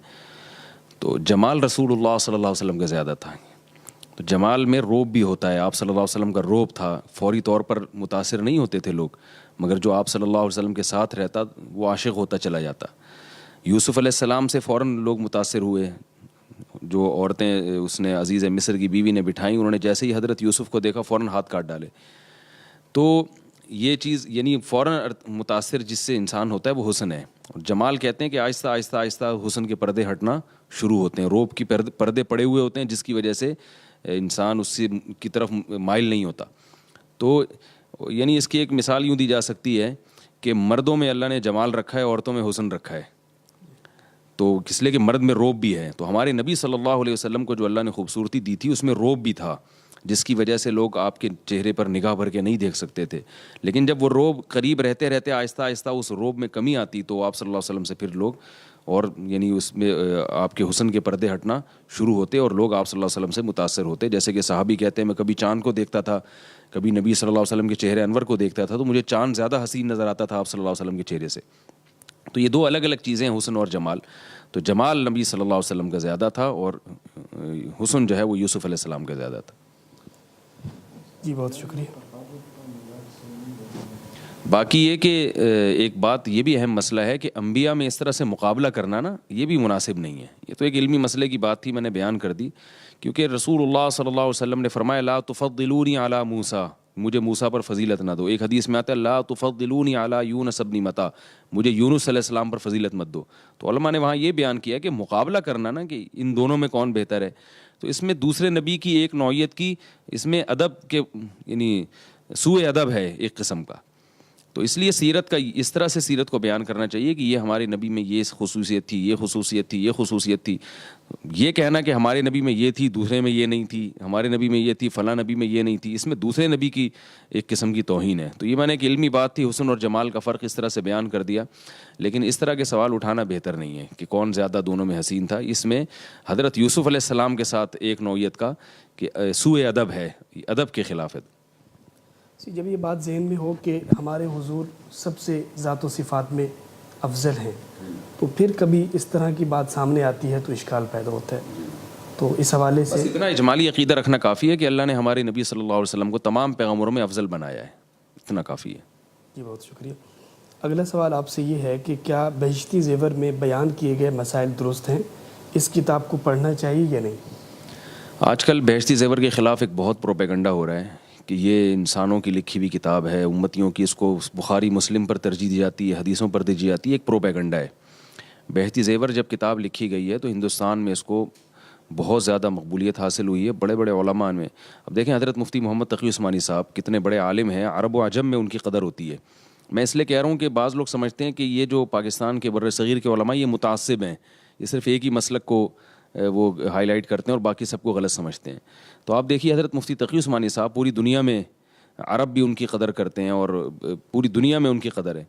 تو جمال رسول اللہ صلی اللہ علیہ وسلم کا زیادہ تھا. تو جمال میں روب بھی ہوتا ہے، آپ صلی اللہ علیہ وسلم کا روب تھا، فوری طور پر متاثر نہیں ہوتے تھے لوگ، مگر جو آپ صلی اللہ علیہ وسلم کے ساتھ رہتا وہ عاشق ہوتا چلا جاتا. یوسف علیہ السلام سے فوراً لوگ متاثر ہوئے، جو عورتیں اس نے عزیز مصر کی بیوی نے بٹھائیں، انہوں نے جیسے ہی حضرت یوسف کو دیکھا فوراً ہاتھ کاٹ ڈالے. تو یہ چیز یعنی فوراً متاثر جس سے انسان ہوتا ہے وہ حسن ہے. اور جمال کہتے ہیں کہ آہستہ آہستہ آہستہ حسن کے پردے ہٹنا شروع ہوتے ہیں، روب کی پردے پڑے ہوئے ہوتے ہیں جس کی وجہ سے انسان اس سے کی طرف مائل نہیں ہوتا. تو یعنی اس کی ایک مثال یوں دی جا سکتی ہے کہ مردوں میں اللہ نے جمال رکھا ہے، عورتوں میں حسن رکھا ہے. تو اس لیے کہ مرد میں روب بھی ہے. تو ہمارے نبی صلی اللہ علیہ وسلم کو جو اللہ نے خوبصورتی دی تھی اس میں روب بھی تھا، جس کی وجہ سے لوگ آپ کے چہرے پر نگاہ بھر کے نہیں دیکھ سکتے تھے. لیکن جب وہ روب قریب رہتے رہتے آہستہ آہستہ اس روب میں کمی آتی تو آپ صلی اللہ علیہ وسلم سے پھر لوگ اور یعنی اس میں آپ کے حسن کے پردے ہٹنا شروع ہوتے اور لوگ آپ صلی اللہ علیہ وسلم سے متاثر ہوتے. جیسے کہ صحابی کہتے ہیں میں کبھی چاند کو دیکھتا تھا، کبھی نبی صلی اللہ علیہ وسلم کے چہرے انور کو دیکھتا تھا تو مجھے چاند زیادہ حسین نظر آتا تھا آپ صلی اللہ علیہ وسلم کے چہرے سے. تو یہ دو الگ الگ چیزیں ہیں، حسن اور جمال. تو جمال نبی صلی اللہ علیہ وسلم کا زیادہ تھا اور حسن جو ہے وہ یوسف علیہ السلام کا زیادہ تھا. جی بہت شکریہ. باقی یہ کہ ایک بات یہ بھی اہم مسئلہ ہے کہ انبیاء میں اس طرح سے مقابلہ کرنا نا یہ بھی مناسب نہیں ہے. یہ تو ایک علمی مسئلے کی بات تھی، میں نے بیان کر دی. کیونکہ رسول اللہ صلی اللہ علیہ وسلم نے فرمایا لا تفضلونی علی موسیٰ، مجھے موسیٰ پر فضیلت نہ دو. ایک حدیث میں آتا ہے لا تفضلونی علی یونس ابن متی، مجھے یونس علیہ السلام پر فضیلت مت دو. تو علماء نے وہاں یہ بیان کیا کہ مقابلہ کرنا نا کہ ان دونوں میں کون بہتر ہے، تو اس میں دوسرے نبی کی ایک نوعیت کی اس میں ادب کے یعنی سوء ادب ہے ایک قسم کا. تو اس لیے سیرت کا اس طرح سے سیرت کو بیان کرنا چاہیے کہ یہ ہمارے نبی میں یہ خصوصیت تھی، یہ خصوصیت تھی، یہ خصوصیت تھی. یہ کہنا کہ ہمارے نبی میں یہ تھی دوسرے میں یہ نہیں تھی، ہمارے نبی میں یہ تھی فلاں نبی میں یہ نہیں تھی، اس میں دوسرے نبی کی ایک قسم کی توہین ہے. تو یہ میں نے ایک علمی بات تھی، حسن اور جمال کا فرق اس طرح سے بیان کر دیا. لیکن اس طرح کے سوال اٹھانا بہتر نہیں ہے کہ کون زیادہ دونوں میں حسین تھا. اس میں حضرت یوسف علیہ السلام کے ساتھ ایک نوعیت کا کہ سوء ادب ہے، ادب کے خلاف ہے. جب یہ بات ذہن میں ہو کہ ہمارے حضور سب سے ذات و صفات میں افضل ہیں، تو پھر کبھی اس طرح کی بات سامنے آتی ہے تو اشکال پیدا ہوتا ہے. تو اس حوالے سے بس اتنا اجمالی عقیدہ رکھنا کافی ہے کہ اللہ نے ہمارے نبی صلی اللہ علیہ وسلم کو تمام پیغمبروں میں افضل بنایا ہے، اتنا کافی ہے. جی بہت شکریہ. اگلا سوال آپ سے یہ ہے کہ کیا بہشتی زیور میں بیان کیے گئے مسائل درست ہیں، اس کتاب کو پڑھنا چاہیے یا نہیں؟ آج کل بہشتی زیور کے خلاف ایک بہت پروپیگنڈا ہو رہا ہے کہ یہ انسانوں کی لکھی ہوئی کتاب ہے، امتیوں کی، اس کو بخاری مسلم پر ترجیح دی جاتی ہے، حدیثوں پر دی جاتی ہے. ایک پروپیگنڈا ہے. بہشتی زیور جب کتاب لکھی گئی ہے تو ہندوستان میں اس کو بہت زیادہ مقبولیت حاصل ہوئی ہے. بڑے بڑے علماء میں اب دیکھیں حضرت مفتی محمد تقی عثمانی صاحب کتنے بڑے عالم ہیں، عرب و عجم میں ان کی قدر ہوتی ہے. میں اس لیے کہہ رہا ہوں کہ بعض لوگ سمجھتے ہیں کہ یہ جو پاکستان کے بر صغیر کے علماء یہ متعصب ہیں، یہ صرف ایک ہی مسلک کو وہ ہائی لائٹ کرتے ہیں اور باقی سب کو غلط سمجھتے ہیں. تو آپ دیکھیے حضرت مفتی تقی عثمانی صاحب پوری دنیا میں، عرب بھی ان کی قدر کرتے ہیں اور پوری دنیا میں ان کی قدر ہے.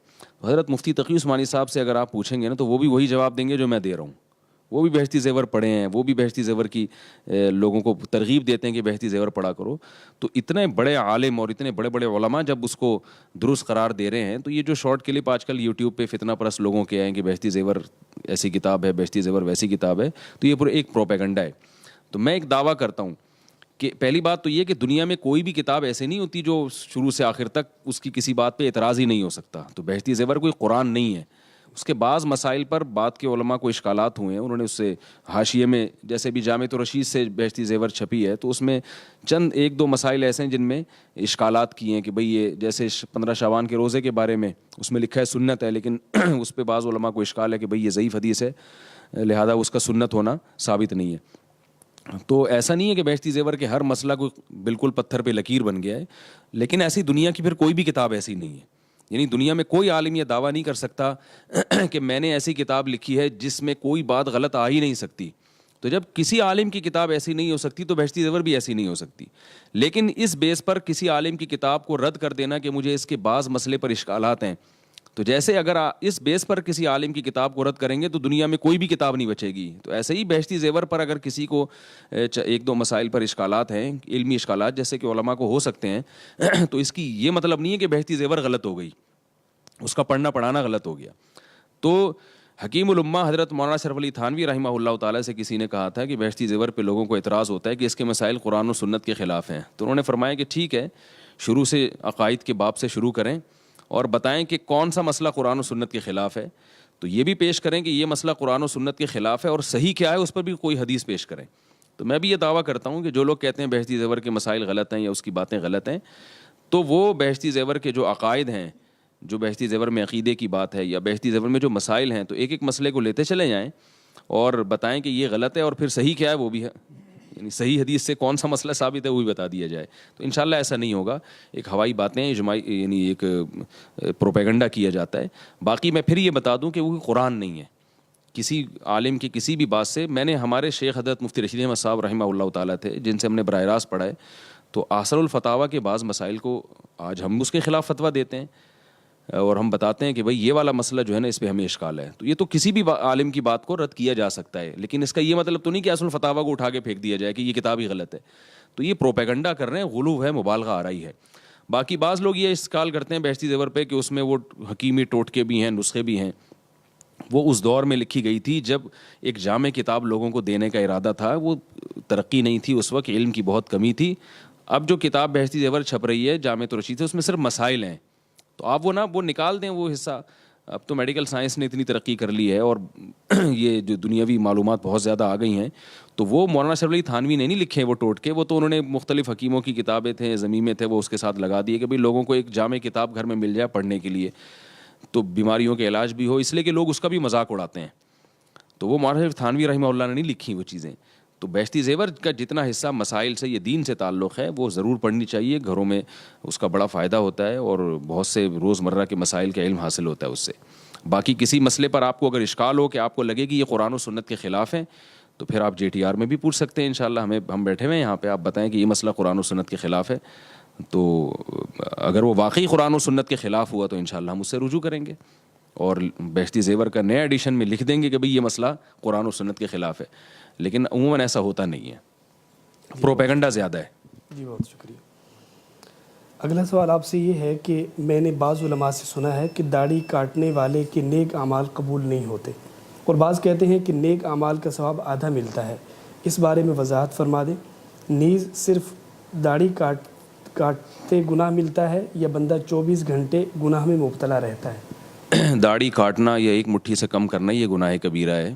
حضرت مفتی تقی عثمانی صاحب سے اگر آپ پوچھیں گے نا تو وہ بھی وہی جواب دیں گے جو میں دے رہا ہوں. وہ بھی بہشتی زیور پڑھے ہیں، وہ بھی بہشتی زیور کی لوگوں کو ترغیب دیتے ہیں کہ بہشتی زیور پڑھا کرو. تو اتنے بڑے عالم اور اتنے بڑے بڑے علماء جب اس کو درست قرار دے رہے ہیں تو یہ جو شارٹ کلپ آج کل یوٹیوب پہ فتنہ پرست لوگوں کے ہیں کہ بہشتی زیور ایسی کتاب ہے، بہشتی زیور ویسی کتاب ہے، تو یہ پورا ایک پروپیگنڈا ہے. تو میں ایک دعویٰ کرتا ہوں کہ پہلی بات تو یہ کہ دنیا میں کوئی بھی کتاب ایسے نہیں ہوتی جو شروع سے آخر تک اس کی کسی بات پہ اعتراض ہی نہیں ہو سکتا. تو بہشتی زیور کوئی قرآن نہیں ہے. اس کے بعض مسائل پر بعد کے علماء کو اشکالات ہوئے ہیں، انہوں نے اس سے حاشیے میں جیسے بھی جامع الرشید سے بہشتی زیور چھپی ہے تو اس میں چند ایک دو مسائل ایسے ہیں جن میں اشکالات کیے ہیں کہ بھئی یہ جیسے 15 شعبان کے روزے کے بارے میں اس میں لکھا ہے سنت ہے، لیکن اس پہ بعض علماء کو اشکال ہے کہ بھئی یہ ضعیف حدیث ہے، لہذا اس کا سنت ہونا ثابت نہیں ہے. تو ایسا نہیں ہے کہ بہشتی زیور کے ہر مسئلہ کو بالکل پتھر پہ لکیر بن گیا ہے، لیکن ایسی دنیا کی پھر کوئی بھی کتاب ایسی نہیں ہے یعنی دنیا میں کوئی عالم یہ دعویٰ نہیں کر سکتا کہ میں نے ایسی کتاب لکھی ہے جس میں کوئی بات غلط آ ہی نہیں سکتی. تو جب کسی عالم کی کتاب ایسی نہیں ہو سکتی تو بہشتی زیور بھی ایسی نہیں ہو سکتی. لیکن اس بیس پر کسی عالم کی کتاب کو رد کر دینا کہ مجھے اس کے بعض مسئلے پر اشکالات ہیں, تو جیسے اگر اس بیس پر کسی عالم کی کتاب کو رد کریں گے تو دنیا میں کوئی بھی کتاب نہیں بچے گی. تو ایسے ہی بہشتی زیور پر اگر کسی کو ایک دو مسائل پر اشکالات ہیں, علمی اشکالات جیسے کہ علماء کو ہو سکتے ہیں, تو اس کی یہ مطلب نہیں ہے کہ بہشتی زیور غلط ہو گئی, اس کا پڑھنا پڑھانا غلط ہو گیا. تو حکیم الامہ حضرت مولانا اشرف علی تھانوی رحمہ اللہ تعالیٰ سے کسی نے کہا تھا کہ بہشتی زیور پہ لوگوں کو اعتراض ہوتا ہے کہ اس کے مسائل قرآن و سنت کے خلاف ہیں. تو انہوں نے فرمایا کہ ٹھیک ہے, شروع سے عقائد کے باب سے شروع کریں اور بتائیں کہ کون سا مسئلہ قرآن و سنت کے خلاف ہے. تو یہ بھی پیش کریں کہ یہ مسئلہ قرآن و سنت کے خلاف ہے اور صحیح کیا ہے اس پر بھی کوئی حدیث پیش کریں. تو میں بھی یہ دعویٰ کرتا ہوں کہ جو لوگ کہتے ہیں بہشتی زیور کے مسائل غلط ہیں یا اس کی باتیں غلط ہیں, تو وہ بہشتی زیور کے جو عقائد ہیں, جو بہشتی زیور میں عقیدے کی بات ہے یا بہشتی زیور میں جو مسائل ہیں, تو ایک ایک مسئلے کو لیتے چلے جائیں اور بتائیں کہ یہ غلط ہے اور پھر صحیح کیا ہے وہ بھی ہے, یعنی صحیح حدیث سے کون سا مسئلہ ثابت ہے وہ بھی بتا دیا جائے. تو انشاءاللہ ایسا نہیں ہوگا, ایک ہوائی باتیں اجماعی یعنی ایک پروپیگنڈا کیا جاتا ہے. باقی میں پھر یہ بتا دوں کہ وہ قرآن نہیں ہے. کسی عالم کی کسی بھی بات سے, میں نے ہمارے شیخ حضرت مفتی رشید احمد صاحب رحمہ اللہ تعالیٰ تھے جن سے ہم نے براہ راست پڑھا ہے, تو آثر الفتاویٰ کے بعض مسائل کو آج ہم اس کے خلاف فتویٰ دیتے ہیں اور ہم بتاتے ہیں کہ بھائی یہ والا مسئلہ جو ہے نا اس پہ ہمیں اشکال ہے. تو یہ تو کسی بھی عالم کی بات کو رد کیا جا سکتا ہے, لیکن اس کا یہ مطلب تو نہیں کہ اصل الفتاویٰ کو اٹھا کے پھینک دیا جائے کہ یہ کتاب ہی غلط ہے. تو یہ پروپیگنڈا کر رہے ہیں, غلو ہے, مبالغہ آ رہی ہے. باقی بعض لوگ یہ اشکال کرتے ہیں بہشتی زیور پہ کہ اس میں وہ حکیمی ٹوٹکے بھی ہیں, نسخے بھی ہیں. وہ اس دور میں لکھی گئی تھی جب ایک جامع کتاب لوگوں کو دینے کا ارادہ تھا, وہ ترقی نہیں تھی اس وقت, علم کی بہت کمی تھی. اب جو کتاب بہشتی زیور چھپ رہی ہے جامع الرشید سے, اس میں صرف مسائل ہیں. تو آپ وہ نکال دیں وہ حصہ. اب تو میڈیکل سائنس نے اتنی ترقی کر لی ہے اور یہ جو دنیاوی معلومات بہت زیادہ آ گئی ہیں, تو وہ مولانا اشرف علی تھانوی نے نہیں لکھے وہ ٹوٹکے, وہ تو انہوں نے مختلف حکیموں کی کتابیں تھے, ضمیمے تھے, وہ اس کے ساتھ لگا دیے کہ بھئی لوگوں کو ایک جامع کتاب گھر میں مل جائے پڑھنے کے لیے, تو بیماریوں کے علاج بھی ہو, اس لیے کہ لوگ اس کا بھی مذاق اڑاتے ہیں. تو وہ مولانا اشرف تھانوی رحمہ اللہ نے نہیں لکھی وہ چیزیں. تو بہشتی زیور کا جتنا حصہ مسائل سے یہ دین سے تعلق ہے وہ ضرور پڑھنی چاہیے, گھروں میں اس کا بڑا فائدہ ہوتا ہے اور بہت سے روزمرہ کے مسائل کا علم حاصل ہوتا ہے اس سے. باقی کسی مسئلے پر آپ کو اگر اشکال ہو کہ آپ کو لگے کہ یہ قرآن و سنت کے خلاف ہیں, تو پھر آپ JTR میں بھی پوچھ سکتے ہیں انشاءاللہ. ہم بیٹھے ہوئے ہیں یہاں پہ, آپ بتائیں کہ یہ مسئلہ قرآن و سنت کے خلاف ہے, تو اگر وہ واقعی قرآن و سنت کے خلاف ہوا تو انشاءاللہ ہم اس سے رجوع کریں گے اور بہشتی زیور کا نیا ایڈیشن میں لکھ دیں گے کہ بھئی یہ مسئلہ قرآن و سنت کے خلاف ہے. لیکن عموماً ایسا ہوتا نہیں ہے, پروپیگنڈا زیادہ ہے. جی بہت شکریہ. اگلا سوال آپ سے یہ ہے کہ میں نے بعض علماء سے سنا ہے کہ داڑھی کاٹنے والے کے نیک اعمال قبول نہیں ہوتے, اور بعض کہتے ہیں کہ نیک اعمال کا ثواب آدھا ملتا ہے. اس بارے میں وضاحت فرما دیں. نیز صرف داڑھی کاٹتے گناہ ملتا ہے یا بندہ 24 گھنٹے گناہ میں مبتلا رہتا ہے؟ داڑھی کاٹنا یا ایک مٹھی سے کم کرنا یہ گناہ کبیرہ ہے.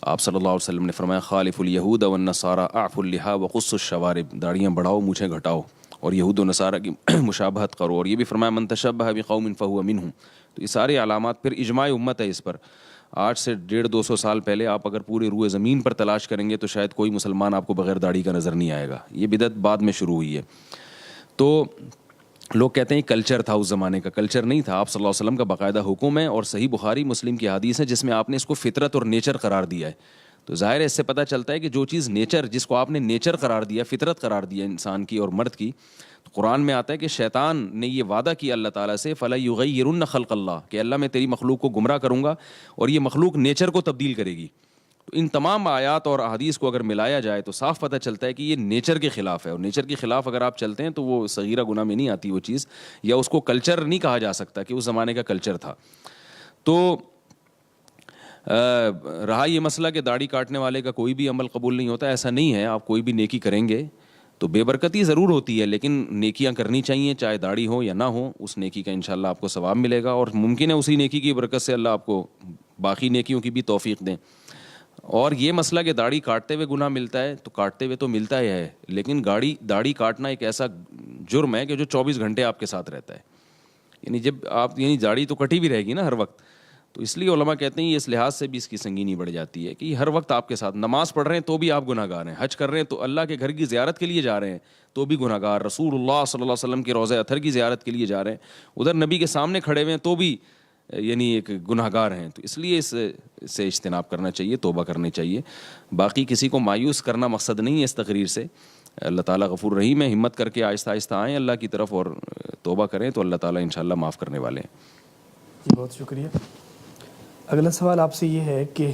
آپ صلی اللہ علیہ وسلم نے فرمایا خالف الیہود والنصارى اعفوا اللحى وقصوا الشوارب, داڑیاں بڑھاؤ مونچھیں گھٹاؤ اور یہود و نصارہ کی مشابہت کرو. اور یہ بھی فرمایا من تشبہ بقوم فہو منہم. تو یہ سارے علامات پھر اجماع امت ہے اس پر. آج سے 150-200 سال پہلے آپ اگر پورے روئے زمین پر تلاش کریں گے تو شاید کوئی مسلمان آپ کو بغیر داڑھی کا نظر نہیں آئے گا. یہ بدعت بعد میں شروع ہوئی ہے. تو لوگ کہتے ہیں کلچر تھا, اس زمانے کا کلچر نہیں تھا. آپ صلی اللہ علیہ وسلم کا باقاعدہ حکم ہے اور صحیح بخاری مسلم کی حدیث ہے جس میں آپ نے اس کو فطرت اور نیچر قرار دیا ہے. تو ظاہر ہے اس سے پتہ چلتا ہے کہ جو چیز نیچر, جس کو آپ نے نیچر قرار دیا, فطرت قرار دیا انسان کی اور مرد کی, تو قرآن میں آتا ہے کہ شیطان نے یہ وعدہ کیا اللہ تعالیٰ سے فَلَا يُغَيِّرُنَّ خَلْقَ اللَّهِ, کہ اللہ میں تیری مخلوق کو گمراہ کروں گا اور یہ مخلوق نیچر کو تبدیل کرے گی. تو ان تمام آیات اور احادیث کو اگر ملایا جائے تو صاف پتہ چلتا ہے کہ یہ نیچر کے خلاف ہے, اور نیچر کے خلاف اگر آپ چلتے ہیں تو وہ صغیرہ گناہ میں نہیں آتی وہ چیز, یا اس کو کلچر نہیں کہا جا سکتا کہ اس زمانے کا کلچر تھا. تو رہا یہ مسئلہ کہ داڑھی کاٹنے والے کا کوئی بھی عمل قبول نہیں ہوتا, ایسا نہیں ہے. آپ کوئی بھی نیکی کریں گے تو بے برکتی ضرور ہوتی ہے, لیکن نیکیاں کرنی چاہیے چاہے داڑھی ہو یا نہ ہو. اس نیکی کا انشاءاللہ آپ کو ثواب ملے گا, اور ممکن ہے اسی نیکی کی برکت سے اللہ آپ کو باقی نیکیوں کی بھی توفیق دیں. اور یہ مسئلہ کہ داڑھی کاٹتے ہوئے گناہ ملتا ہے, تو کاٹتے ہوئے تو ملتا ہی ہے, لیکن داڑھی کاٹنا ایک ایسا جرم ہے کہ جو 24 گھنٹے آپ کے ساتھ رہتا ہے. یعنی جب آپ داڑھی تو کٹی بھی رہے گی نا ہر وقت, تو اس لیے علماء کہتے ہیں یہ اس لحاظ سے بھی اس کی سنگینی بڑھ جاتی ہے کہ یہ ہر وقت آپ کے ساتھ نماز پڑھ رہے ہیں تو بھی آپ گناہ گار ہیں، حج کر رہے ہیں تو اللہ کے گھر کی زیارت کے لیے جا رہے ہیں تو بھی گناہ گار، رسول اللہ صلی اللہ علیہ وسلم کے روضہ اطہر کی زیارت کے لیے جا رہے ہیں، ادھر نبی کے سامنے کھڑے ہوئے ہیں تو بھی یعنی ایک گناہ گار ہیں. تو اس لیے اس سے اجتناب کرنا چاہیے، توبہ کرنی چاہیے. باقی کسی کو مایوس کرنا مقصد نہیں ہے اس تقریر سے. اللہ تعالیٰ غفور رحیم ہے، ہمت کر کے آہستہ آہستہ آئیں اللہ کی طرف اور توبہ کریں تو اللہ تعالیٰ انشاءاللہ معاف کرنے والے ہیں. بہت شکریہ. اگلا سوال آپ سے یہ ہے کہ